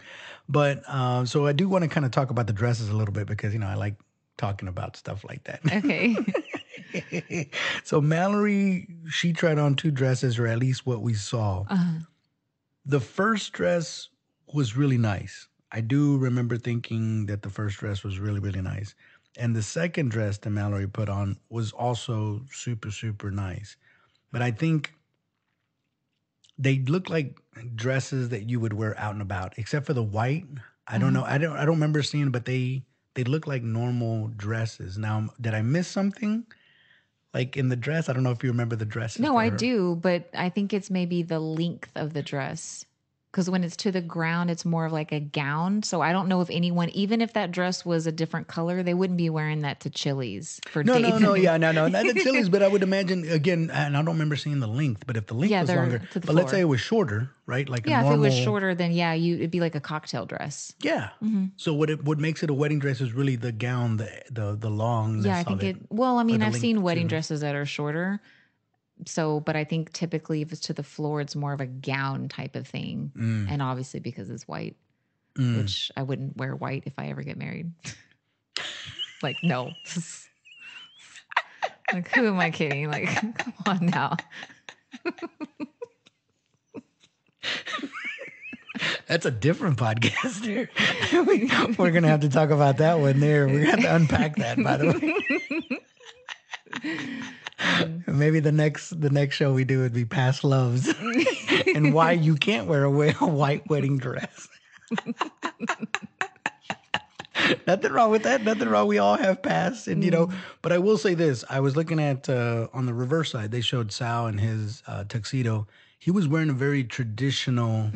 But so I do want to kind of talk about the dresses a little bit because I like talking about stuff like that. Okay. So Mallory, she tried on 2 dresses, or at least what we saw. The first dress was really nice. I do remember thinking that the first dress was really, really nice. And the second dress that Mallory put on was also super, super nice. But I think they look like dresses that you would wear out and about, except for the white. I don't know. I don't remember seeing, but they look like normal dresses. Now, did I miss something? Like in the dress? I don't know if you remember the dresses. No, that I are- do, but I think it's maybe the length of the dress. Because when it's to the ground, it's more of like a gown. So I don't know if anyone, even if that dress was a different color, they wouldn't be wearing that to Chili's for No, date no, no. night. Yeah, no, not the Chili's, but I would imagine again, and I don't remember seeing the length. But if the length Yeah, was they're longer, to the but let's say floor. it was shorter, right? Like a Yeah, normal. if it was shorter, then yeah, it'd be like a cocktail dress. Yeah. So what makes it a wedding dress is really the gown, the longness Yeah, I think of it. well, I mean, the I've length seen wedding too. dresses that are shorter. So, but I think typically if it's to the floor, it's more of a gown type of thing. And obviously because it's white, which I wouldn't wear white if I ever get married. Like, no. Like, who am I kidding? Like, come on now. That's a different podcast there. We're gonna have to talk about that one there. We're gonna have to unpack that, by the way. Maybe the next show we do would be past loves and why you can't wear a white wedding dress. Nothing wrong with that. Nothing wrong. We all have past, and But I will say this: I was looking at on the reverse side. They showed Sal in his tuxedo. He was wearing a very traditional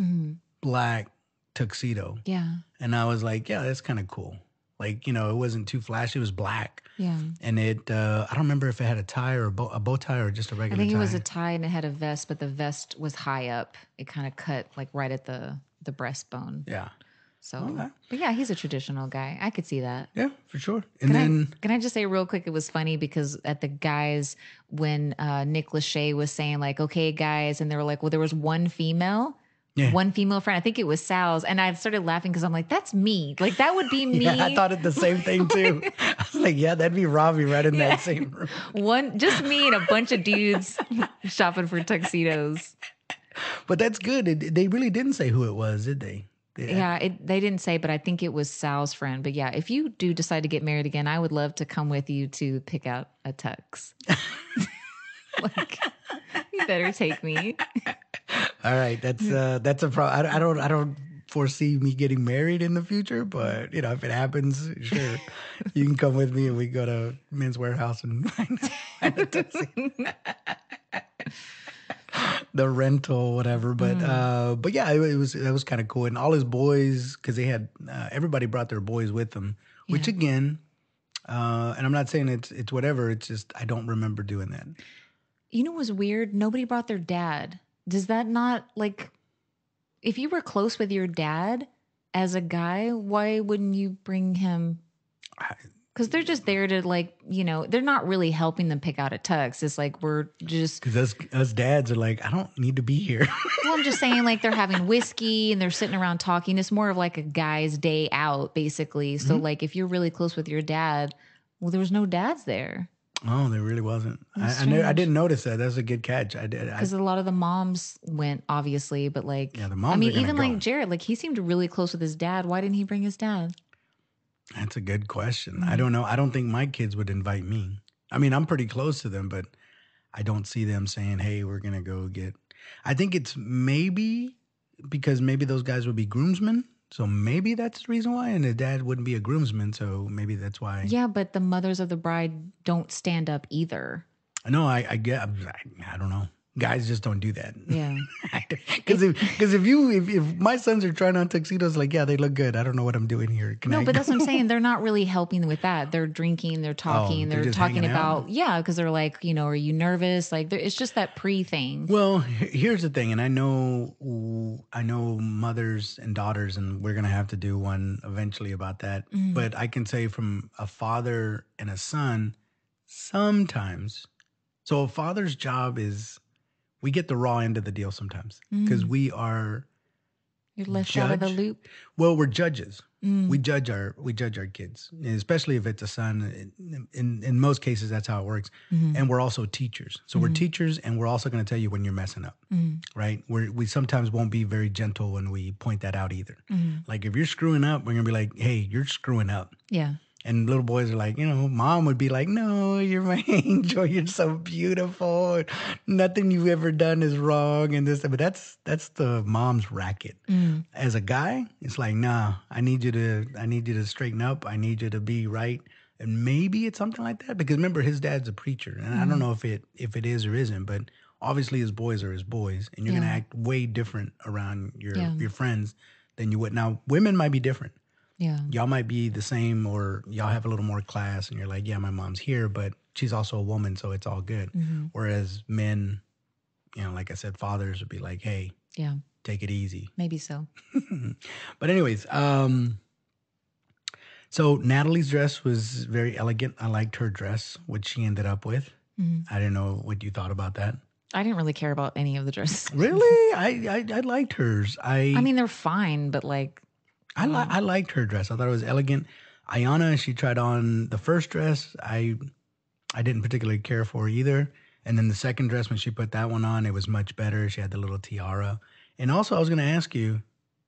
black tuxedo. Yeah. And I was like, yeah, that's kind of cool. Like, it wasn't too flashy. It was black. Yeah. And I don't remember if it had a tie or a bow tie or just a I regular think it was a tie. tie and it had a vest, but the vest was high up. It kind of cut like right at the breastbone. Yeah. So, Okay. but yeah, he's a traditional guy. I could see that. Yeah, for sure. And then Can I just say real quick? It was funny because at the guys when Nick Lachey was saying like, "Okay, guys," and they were like, "Well, there was one female." yeah. One female friend, I think it was Sal's, and I started laughing because I'm like, "That's me! Like that would be me." Yeah, I thought it the same thing too. I was like, yeah, that'd be Robbie right in that same room. Just me and a bunch of dudes shopping for tuxedos. But that's good. They really didn't say who it was, did they? Yeah, they didn't say, but I think it was Sal's friend. But yeah, if you do decide to get married again, I would love to come with you to pick out a tux. Like, you better take me. All right, that's a problem. I don't foresee me getting married in the future, but if it happens, sure, you can come with me and we go to Men's Warehouse and find a tuxedo. The rental, whatever. But yeah, that was kind of cool. And all his boys, because they had everybody brought their boys with them, which Yeah. again, and I'm not saying it's whatever. It's just I don't remember doing that. You know what was weird? Nobody brought their dad. Does that not like if you were close with your dad as a guy, why wouldn't you bring him? Because they're just there to like, they're not really helping them pick out a tux. It's like we're just Because us dads are like, I don't need to be here. well, I'm just saying like they're having whiskey and they're sitting around talking. It's more of like a guy's day out, basically. So like if you're really close with your dad, well, there was no dads there. Oh, there really wasn't. I strange. didn't notice that. That's a good catch. I did. Because a lot of the moms went, obviously, but like, Yeah, the moms I mean, are gonna even go. like Jared, like he seemed really close with his dad. Why didn't he bring his dad? That's a good question. I don't know. I don't think my kids would invite me. I mean, I'm pretty close to them, but I don't see them saying, "Hey, we're gonna go get." I think it's maybe because maybe those guys would be groomsmen, so maybe that's the reason why. And the dad wouldn't be a groomsman, so maybe that's why. Yeah, but the mothers of the bride don't stand up either. No, I get. I don't know. Guys just don't do that. Yeah. Because if my sons are trying on tuxedos, like, yeah, they look good. I don't know what I'm doing here. Can No, I but that's go? what I'm saying. They're not really helping with that. They're drinking, they're talking, they're they're just talking hanging out? about, yeah, because they're like, are you nervous? Like, it's just that pre thing. Well, here's the thing, and I know mothers and daughters, and we're gonna have to do one eventually about that. But I can say from a father and a son, sometimes. So a father's job is we get the raw end of the deal sometimes because we are You're left out of the judge. loop. Well, we're judges. We judge our kids, especially if it's a son. In most cases, that's how it works. And we're also teachers. So we're teachers, and we're also going to tell you when you're messing up, right? We sometimes won't be very gentle when we point that out either. Like if you're screwing up, we're going to be like, "Hey, you're screwing up." Yeah. And little boys are like, mom would be like, "No, you're my angel. You're so beautiful. Nothing you've ever done is wrong." And this, but that's the mom's racket. As a guy, it's like, nah, I need you to straighten up. I need you to be right. And maybe it's something like that because remember, his dad's a preacher, and I don't know if it is or isn't, but obviously his boys are his boys, and you're gonna act way different around your friends than you would now. Women might be different. Yeah. Y'all might be the same or y'all have a little more class and you're like, yeah, my mom's here, but she's also a woman, so it's all good. Whereas men, like I said, fathers would be like, hey, Yeah. take it easy. Maybe so. But anyways, so Natalie's dress was very elegant. I liked her dress, which she ended up with. I didn't know what you thought about that. I didn't really care about any of the dresses. Really? I liked hers. I mean, they're fine, but like, I liked her dress. I thought it was elegant. Ayana, she tried on the first dress. I didn't particularly care for either. And then the second dress, when she put that one on, it was much better. She had the little tiara. And also, I was going to ask you,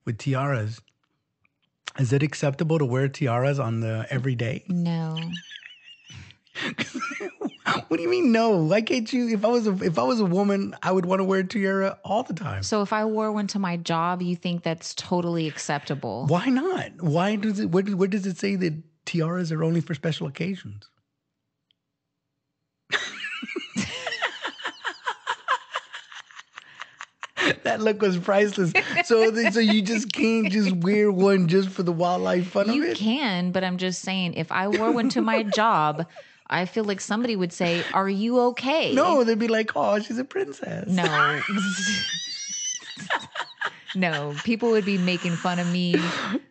with tiaras, is it acceptable to wear tiaras on the everyday? no. What do you mean no? Why can't you? If I was a woman, I would want to wear a tiara all the time. So if I wore one to my job, you think that's totally acceptable? Why not? Why does it? Where does it say that tiaras are only for special occasions? That look was priceless. So you just can't just wear one just for the wildlife fun of You it? can, but I'm just saying, if I wore one to my job, I feel like somebody would say, "Are you okay?" No, they'd be like, "Oh, she's a princess." No. No, people would be making fun of me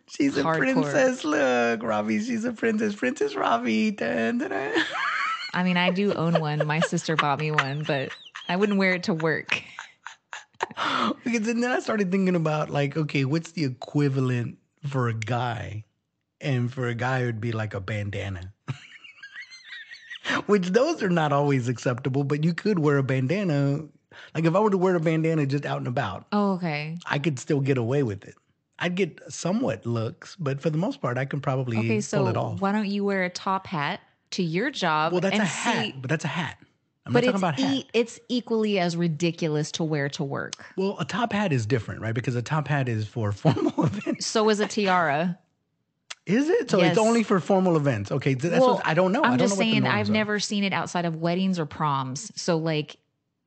She's a hardcore. princess. Look, Robbie, she's a princess. Princess Robbie. Dun, dun, dun. I mean, I do own one. My sister bought me one, but I wouldn't wear it to work. Because then I started thinking about like, okay, what's the equivalent for a guy? And for a guy, it would be like a bandana. Which those are not always acceptable, but you could wear a bandana. Like if I were to wear a bandana just out and about, Oh, okay. I could still get away with it. I'd get somewhat looks, but for the most part, I can probably Okay, pull so it off. why don't you wear a top hat to your job Well, that's a and hat, see? but that's a hat. I'm not But talking about hat. it's equally as ridiculous to wear to work. Well, a top hat is different, right? Because a top hat is for formal events. So is a tiara. Is it? So it's Yes. only for formal events. Okay, so that's Well, what I don't know. I'm I don't know just what the saying norms I've are. never seen it outside of weddings or proms. So like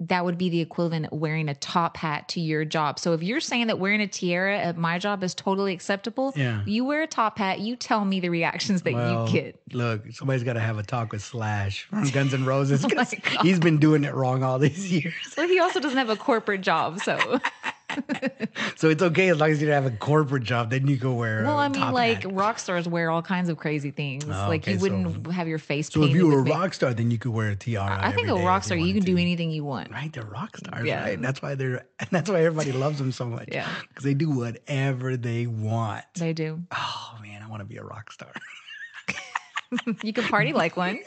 that would be the equivalent of wearing a top hat to your job. So if you're saying that wearing a tiara at my job is totally acceptable, Yeah. you wear a top hat, you tell me the reactions that you Well, get. look, somebody's got to have a talk with Slash from Guns N' Roses Oh my because God. he's been doing it wrong all these years. Well, he also doesn't have a corporate job, so So it's okay as long as you don't have a corporate job. Then you can wear well, a I mean, top like hat. rock stars wear all kinds of crazy things. Oh, Like okay, you wouldn't have your face So if painted you were a with rock star, then you could wear a tiara. I think a every day rock if star, you wanted can do to. anything you want. Right, they're rock stars, Yeah. right? That's why everybody loves them so much. Yeah. Because they do whatever they want. They do. Oh man, I want to be a rock star. You can party like one.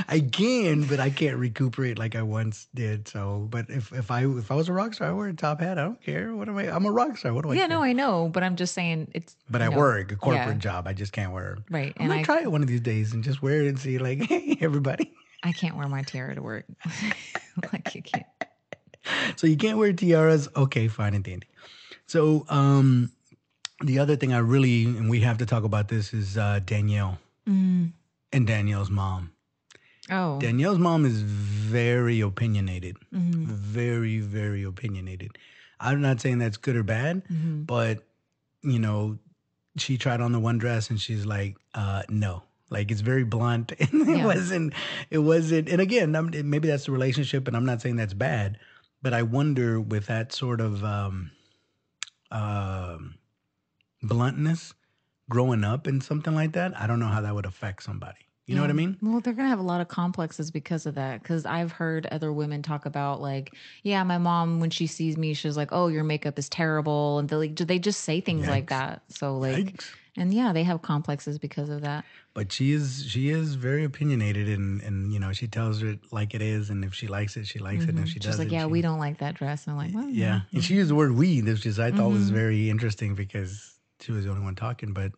I can, but I can't recuperate like I once did. So, but if I was a rock star, I wear a top hat. I don't care. What am I? I'm a rock star. What do I Yeah, care? no, I know, but I'm just saying it's. But I work a corporate job. I just can't wear it. Right, I'm and gonna try it one of these days and just wear it and see, like, hey, everybody. I can't wear my tiara to work. Like you can't. So you can't wear tiaras. Okay, fine and dandy. So the other thing and we have to talk about this is Danielle and Danielle's mom. Oh, Danielle's mom is very opinionated, very, very opinionated. I'm not saying that's good or bad, but you know, she tried on the one dress and she's like, no. Like it's very blunt, and Yeah. it wasn't. And again, maybe that's the relationship, and I'm not saying that's bad, but I wonder with that sort of bluntness, growing up in something like that, I don't know how that would affect somebody. You know what I mean? Well, they're going to have a lot of complexes because of that. Because I've heard other women talk about, like, yeah, my mom, when she sees me, she's like, oh, your makeup is terrible. And they just say things like Yikes. that. So, like, Yikes. and yeah, they have complexes because of that. But she is very opinionated, and you know, she tells it like it is, and if she likes it, she likes it, and if she She's doesn't, like, yeah, we don't like that dress. And I'm like, well, yeah. And she used the word "we," which I thought was very interesting because she was the only one talking, but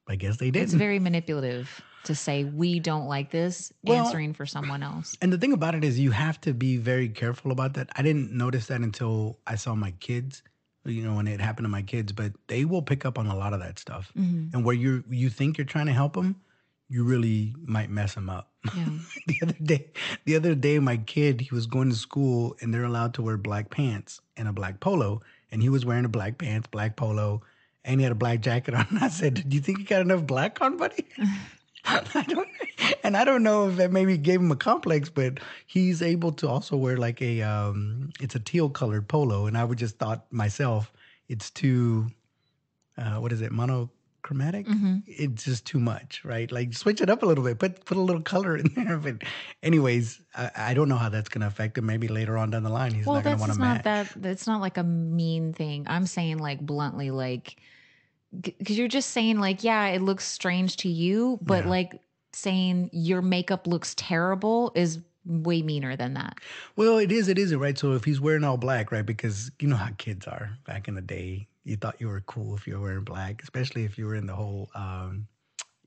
I guess they didn't. it's very manipulative to say we don't like this, answering for someone else. And the thing about it is you have to be very careful about that. I didn't notice that until I saw my kids, you know, when it happened to my kids, but they will pick up on a lot of that stuff. And where you think you're trying to help them, you really might mess them up. Yeah. the other day, my kid, he was going to school and they're allowed to wear black pants and a black polo. And he was wearing a black pants, black polo, and he had a black jacket on. And I said, do you think you got enough black on, buddy? I don't know if that maybe gave him a complex, but he's able to also wear like it's a teal colored polo. And I would just thought myself, it's too, what is it, monochromatic? It's just too much, right? Like switch it up a little bit, put a little color in there. But anyways, I don't know how that's going to affect him. Maybe later on down the line, he's not going to want to match. That's not like a mean thing. I'm saying like bluntly, like, because you're just saying like, yeah, it looks strange to you, but like saying your makeup looks terrible is way meaner than that. Well, it is, right? So if he's wearing all black, right? Because you know how kids are back in the day. You thought you were cool if you were wearing black, especially if you were in the whole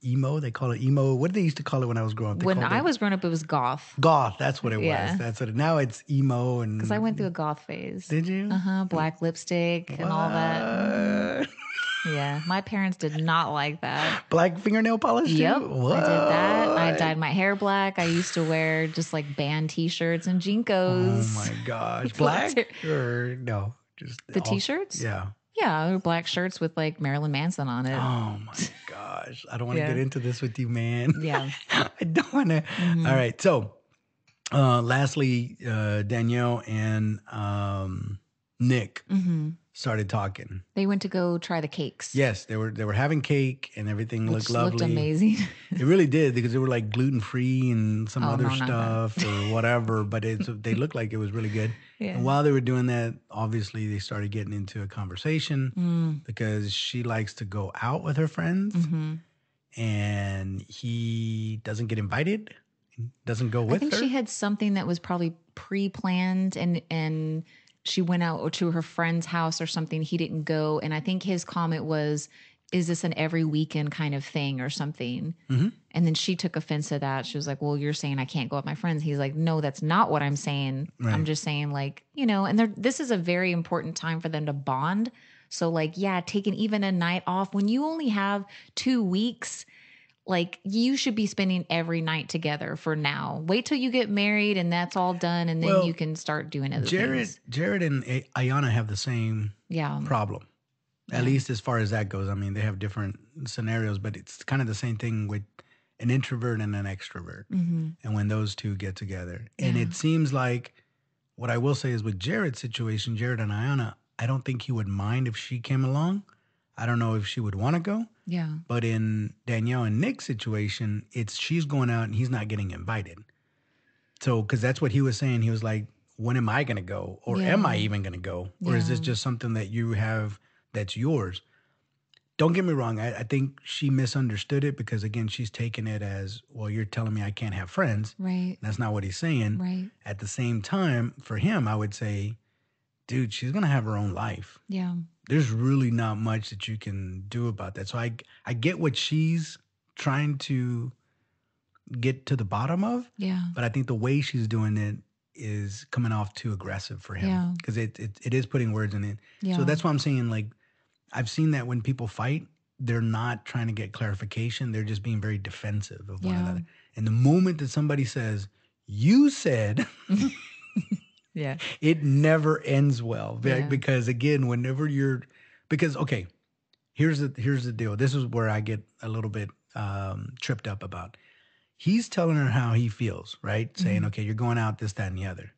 emo. They call it emo. What did they used to call it when I was growing up? When I was growing up, it was goth. Goth, that's what it Yeah. was. That's what now it's emo and Because I went through a goth phase. Did you? Black lipstick and all that. Yeah, my parents did not like that. Black fingernail polish too? Yep, What? I did that. I dyed my hair black. I used to wear just like band T-shirts and Oh Jinkos. my gosh. Black or no? Just The all, t-shirts? yeah. Yeah, they're black shirts with like Marilyn Manson on it. Oh my gosh. I don't want to Yeah. get into this with you, man. Yeah. I don't want to. All right. So, lastly, Danielle and Nick started talking. They went to go try the cakes, Yes, they were having cake and everything looked which looked lovely. amazing. It really did because they were like gluten free and some Oh, other no, not that. stuff or whatever, but they looked like it was really good. Yeah. And while they were doing that, obviously they started getting into a conversation because she likes to go out with her friends and he doesn't get invited, doesn't go I with think her. she had something that was probably pre-planned and she went out to her friend's house or something. He didn't go. And I think his comment was, is this an every weekend kind of thing or something? And then she took offense to that. She was like, well, you're saying I can't go with my friends. He's like, no, that's not what I'm saying. I'm Right. just saying like, and this is a very important time for them to bond. So like, yeah, taking even a night off when you only have 2 weeks, like you should be spending every night together for now. Wait till you get married and that's all done. And then you Well, can start doing other Jared, things. Jared and Ayana have the same Yeah. problem. At least as far as that goes. I mean, they have different scenarios, but it's kind of the same thing with an introvert and an extrovert. And when those two get together. And it seems like what I will say is with Jared's situation, Jared and Ayana, I don't think he would mind if she came along. I don't know if she would want to go. Yeah. But in Danielle and Nick's situation, it's she's going out and he's not getting invited. So, because that's what he was saying. He was like, when am I going to go? Or am I even going to go? Or is this just something that you have that's yours? Don't get me wrong. I think she misunderstood it because, again, she's taking it as, well, you're telling me I can't have friends. Right. That's not what he's saying. Right. At the same time, for him, I would say, dude, she's going to have her own life. Yeah. There's really not much that you can do about that. So I get what she's trying to get to the bottom of. Yeah. But I think the way she's doing it is coming off too aggressive for him. Yeah. Because it is putting words in it. Yeah. So that's why I'm saying, like, I've seen that when people fight, they're not trying to get clarification. They're just being very defensive of one another. And the moment that somebody says, you said, Yeah. it never ends well. Yeah. Because again, okay, here's the deal. This is where I get a little bit tripped up about. He's telling her how he feels, right? Saying, okay, you're going out, this, that, and the other.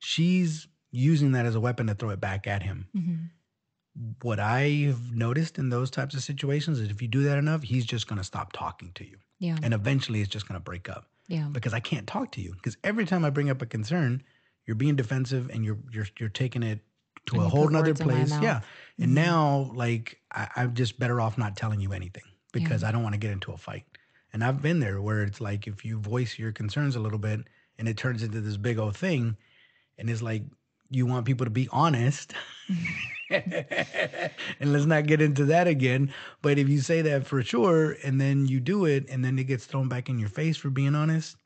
She's using that as a weapon to throw it back at him. What I've noticed in those types of situations is if you do that enough, he's just going to stop talking to you. Yeah. And eventually it's just going to break up. Yeah. Because I can't talk to you. Because every time I bring up a concern, you're being defensive and you're taking it to And a you whole put nother words in my place. mouth. Yeah. And now, like, I'm just better off not telling you anything because I don't want to get into a fight. And I've been there where it's like if you voice your concerns a little bit and it turns into this big old thing, and it's like you want people to be honest. And let's not get into that again. But if you say that for sure and then you do it and then it gets thrown back in your face for being honest,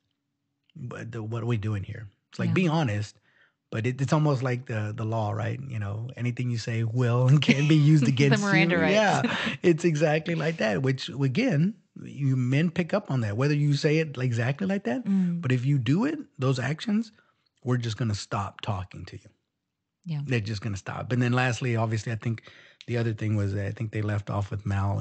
but what are we doing here? It's like, be honest, but it's almost like the law, right? You know, anything you say will and can be used against The Miranda you. rights. Yeah, it's exactly like that, which again, you men pick up on that, whether you say it exactly like that. But if you do it, those actions, we're just going to stop talking to you. Yeah. They're just going to stop. And then lastly, obviously, I think the other thing was that I think they left off with Mal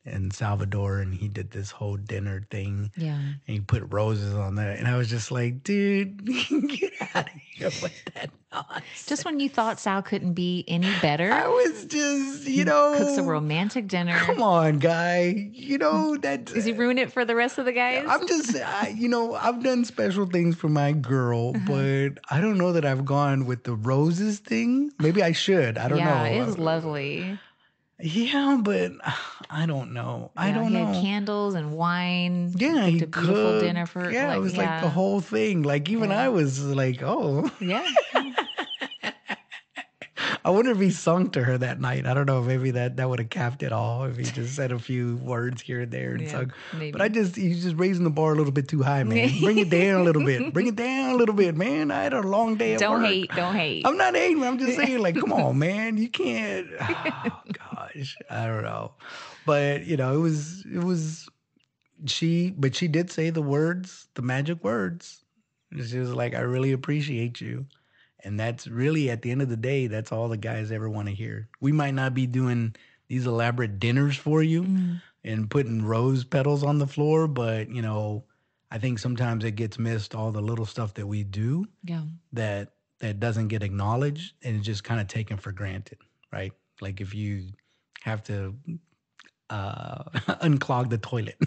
and Salvador, and he did this whole dinner thing. Yeah. And he put roses on there. And I was just like, dude, get out of here with that nonsense. Just when you thought Sal couldn't be any better, I was just, you know. cooks a romantic dinner. Come on, guy. You know, that. Does he ruin it for the rest of the guys? I'm just, I've done special things for my girl, but I don't know that I've gone with the roses thing. Maybe I should. I don't know. Yeah, it was lovely. Yeah, but I don't know. I don't he know. had candles and wine. Yeah, Cooked he a beautiful cooked. dinner for. Yeah, it was like the whole thing. Like even I was like, oh. Yeah. I wonder if he sung to her that night. I don't know. Maybe that would have capped it all if he just said a few words here and there and sung. Maybe. But he's just raising the bar a little bit too high, man. Bring it down a little bit. Bring it down a little bit, man. I had a long day at work. Don't hate. I'm not hating. I'm just saying, like, come on, man. You can't. Oh, gosh. I don't know. But, it was she did say the words, the magic words. She was like, I really appreciate you. And that's really, at the end of the day, that's all the guys ever want to hear. We might not be doing these elaborate dinners for you and putting rose petals on the floor, but, I think sometimes it gets missed, all the little stuff that we do Yeah. that doesn't get acknowledged and is just kind of taken for granted, right? Like if you have to unclog the toilet.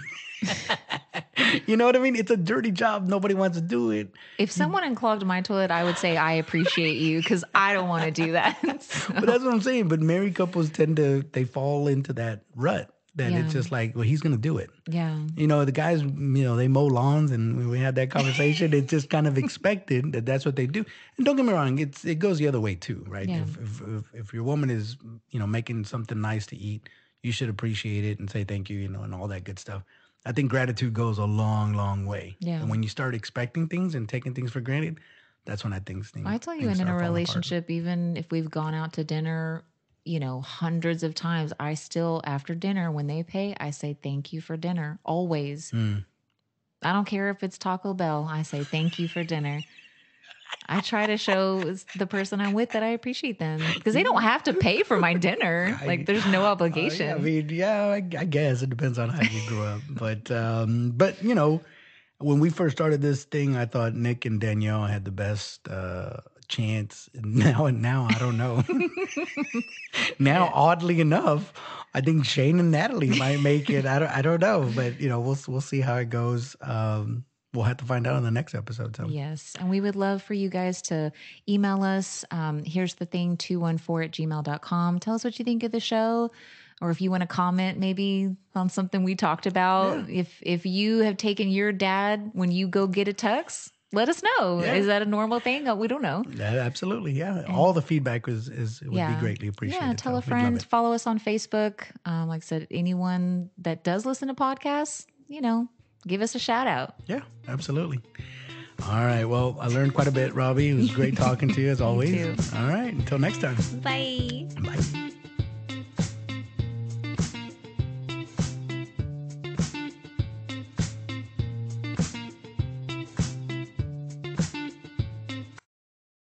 You know what I mean? It's a dirty job. Nobody wants to do it. If someone unclogged my toilet, I would say I appreciate you because I don't want to do that. But that's what I'm saying. But married couples they fall into that rut that Yeah. it's just like, well, he's going to do it. Yeah. The guys, they mow lawns, and when we had that conversation, it's just kind of expected that that's what they do. And don't get me wrong, it goes the other way too, right? Yeah. If your woman is, making something nice to eat, you should appreciate it and say thank you, and all that good stuff. I think gratitude goes a long, long way. Yeah. And when you start expecting things and taking things for granted, that's when I think things. I tell you, things in a start falling apart. relationship, even if we've gone out to dinner, hundreds of times, I still, after dinner, when they pay, I say, thank you for dinner. Always. I don't care if it's Taco Bell. I say, thank you for dinner. I try to show the person I'm with that I appreciate them because they don't have to pay for my dinner. Like there's no obligation. I guess it depends on how you grew up. But when we first started this thing, I thought Nick and Danielle had the best chance. Now I don't know. Now, oddly enough, I think Shane and Natalie might make it. I don't know, but we'll see how it goes. We'll have to find out on the next episode. So. Yes. And we would love for you guys to email us. Here's the thing, 214@gmail.com. Tell us what you think of the show. Or if you want to comment maybe on something we talked about. Yeah. If you have taken your dad when you go get a tux, let us know. Yeah. Is that a normal thing? We don't know. Yeah, absolutely. Yeah. All the feedback would be greatly appreciated. Yeah. Tell a friend. Follow us on Facebook. Like I said, anyone that does listen to podcasts, give us a shout out. Yeah, absolutely. All right. Well, I learned quite a bit, Robbie. It was great talking to you as always. Me too. All right. Until next time. Bye. Bye.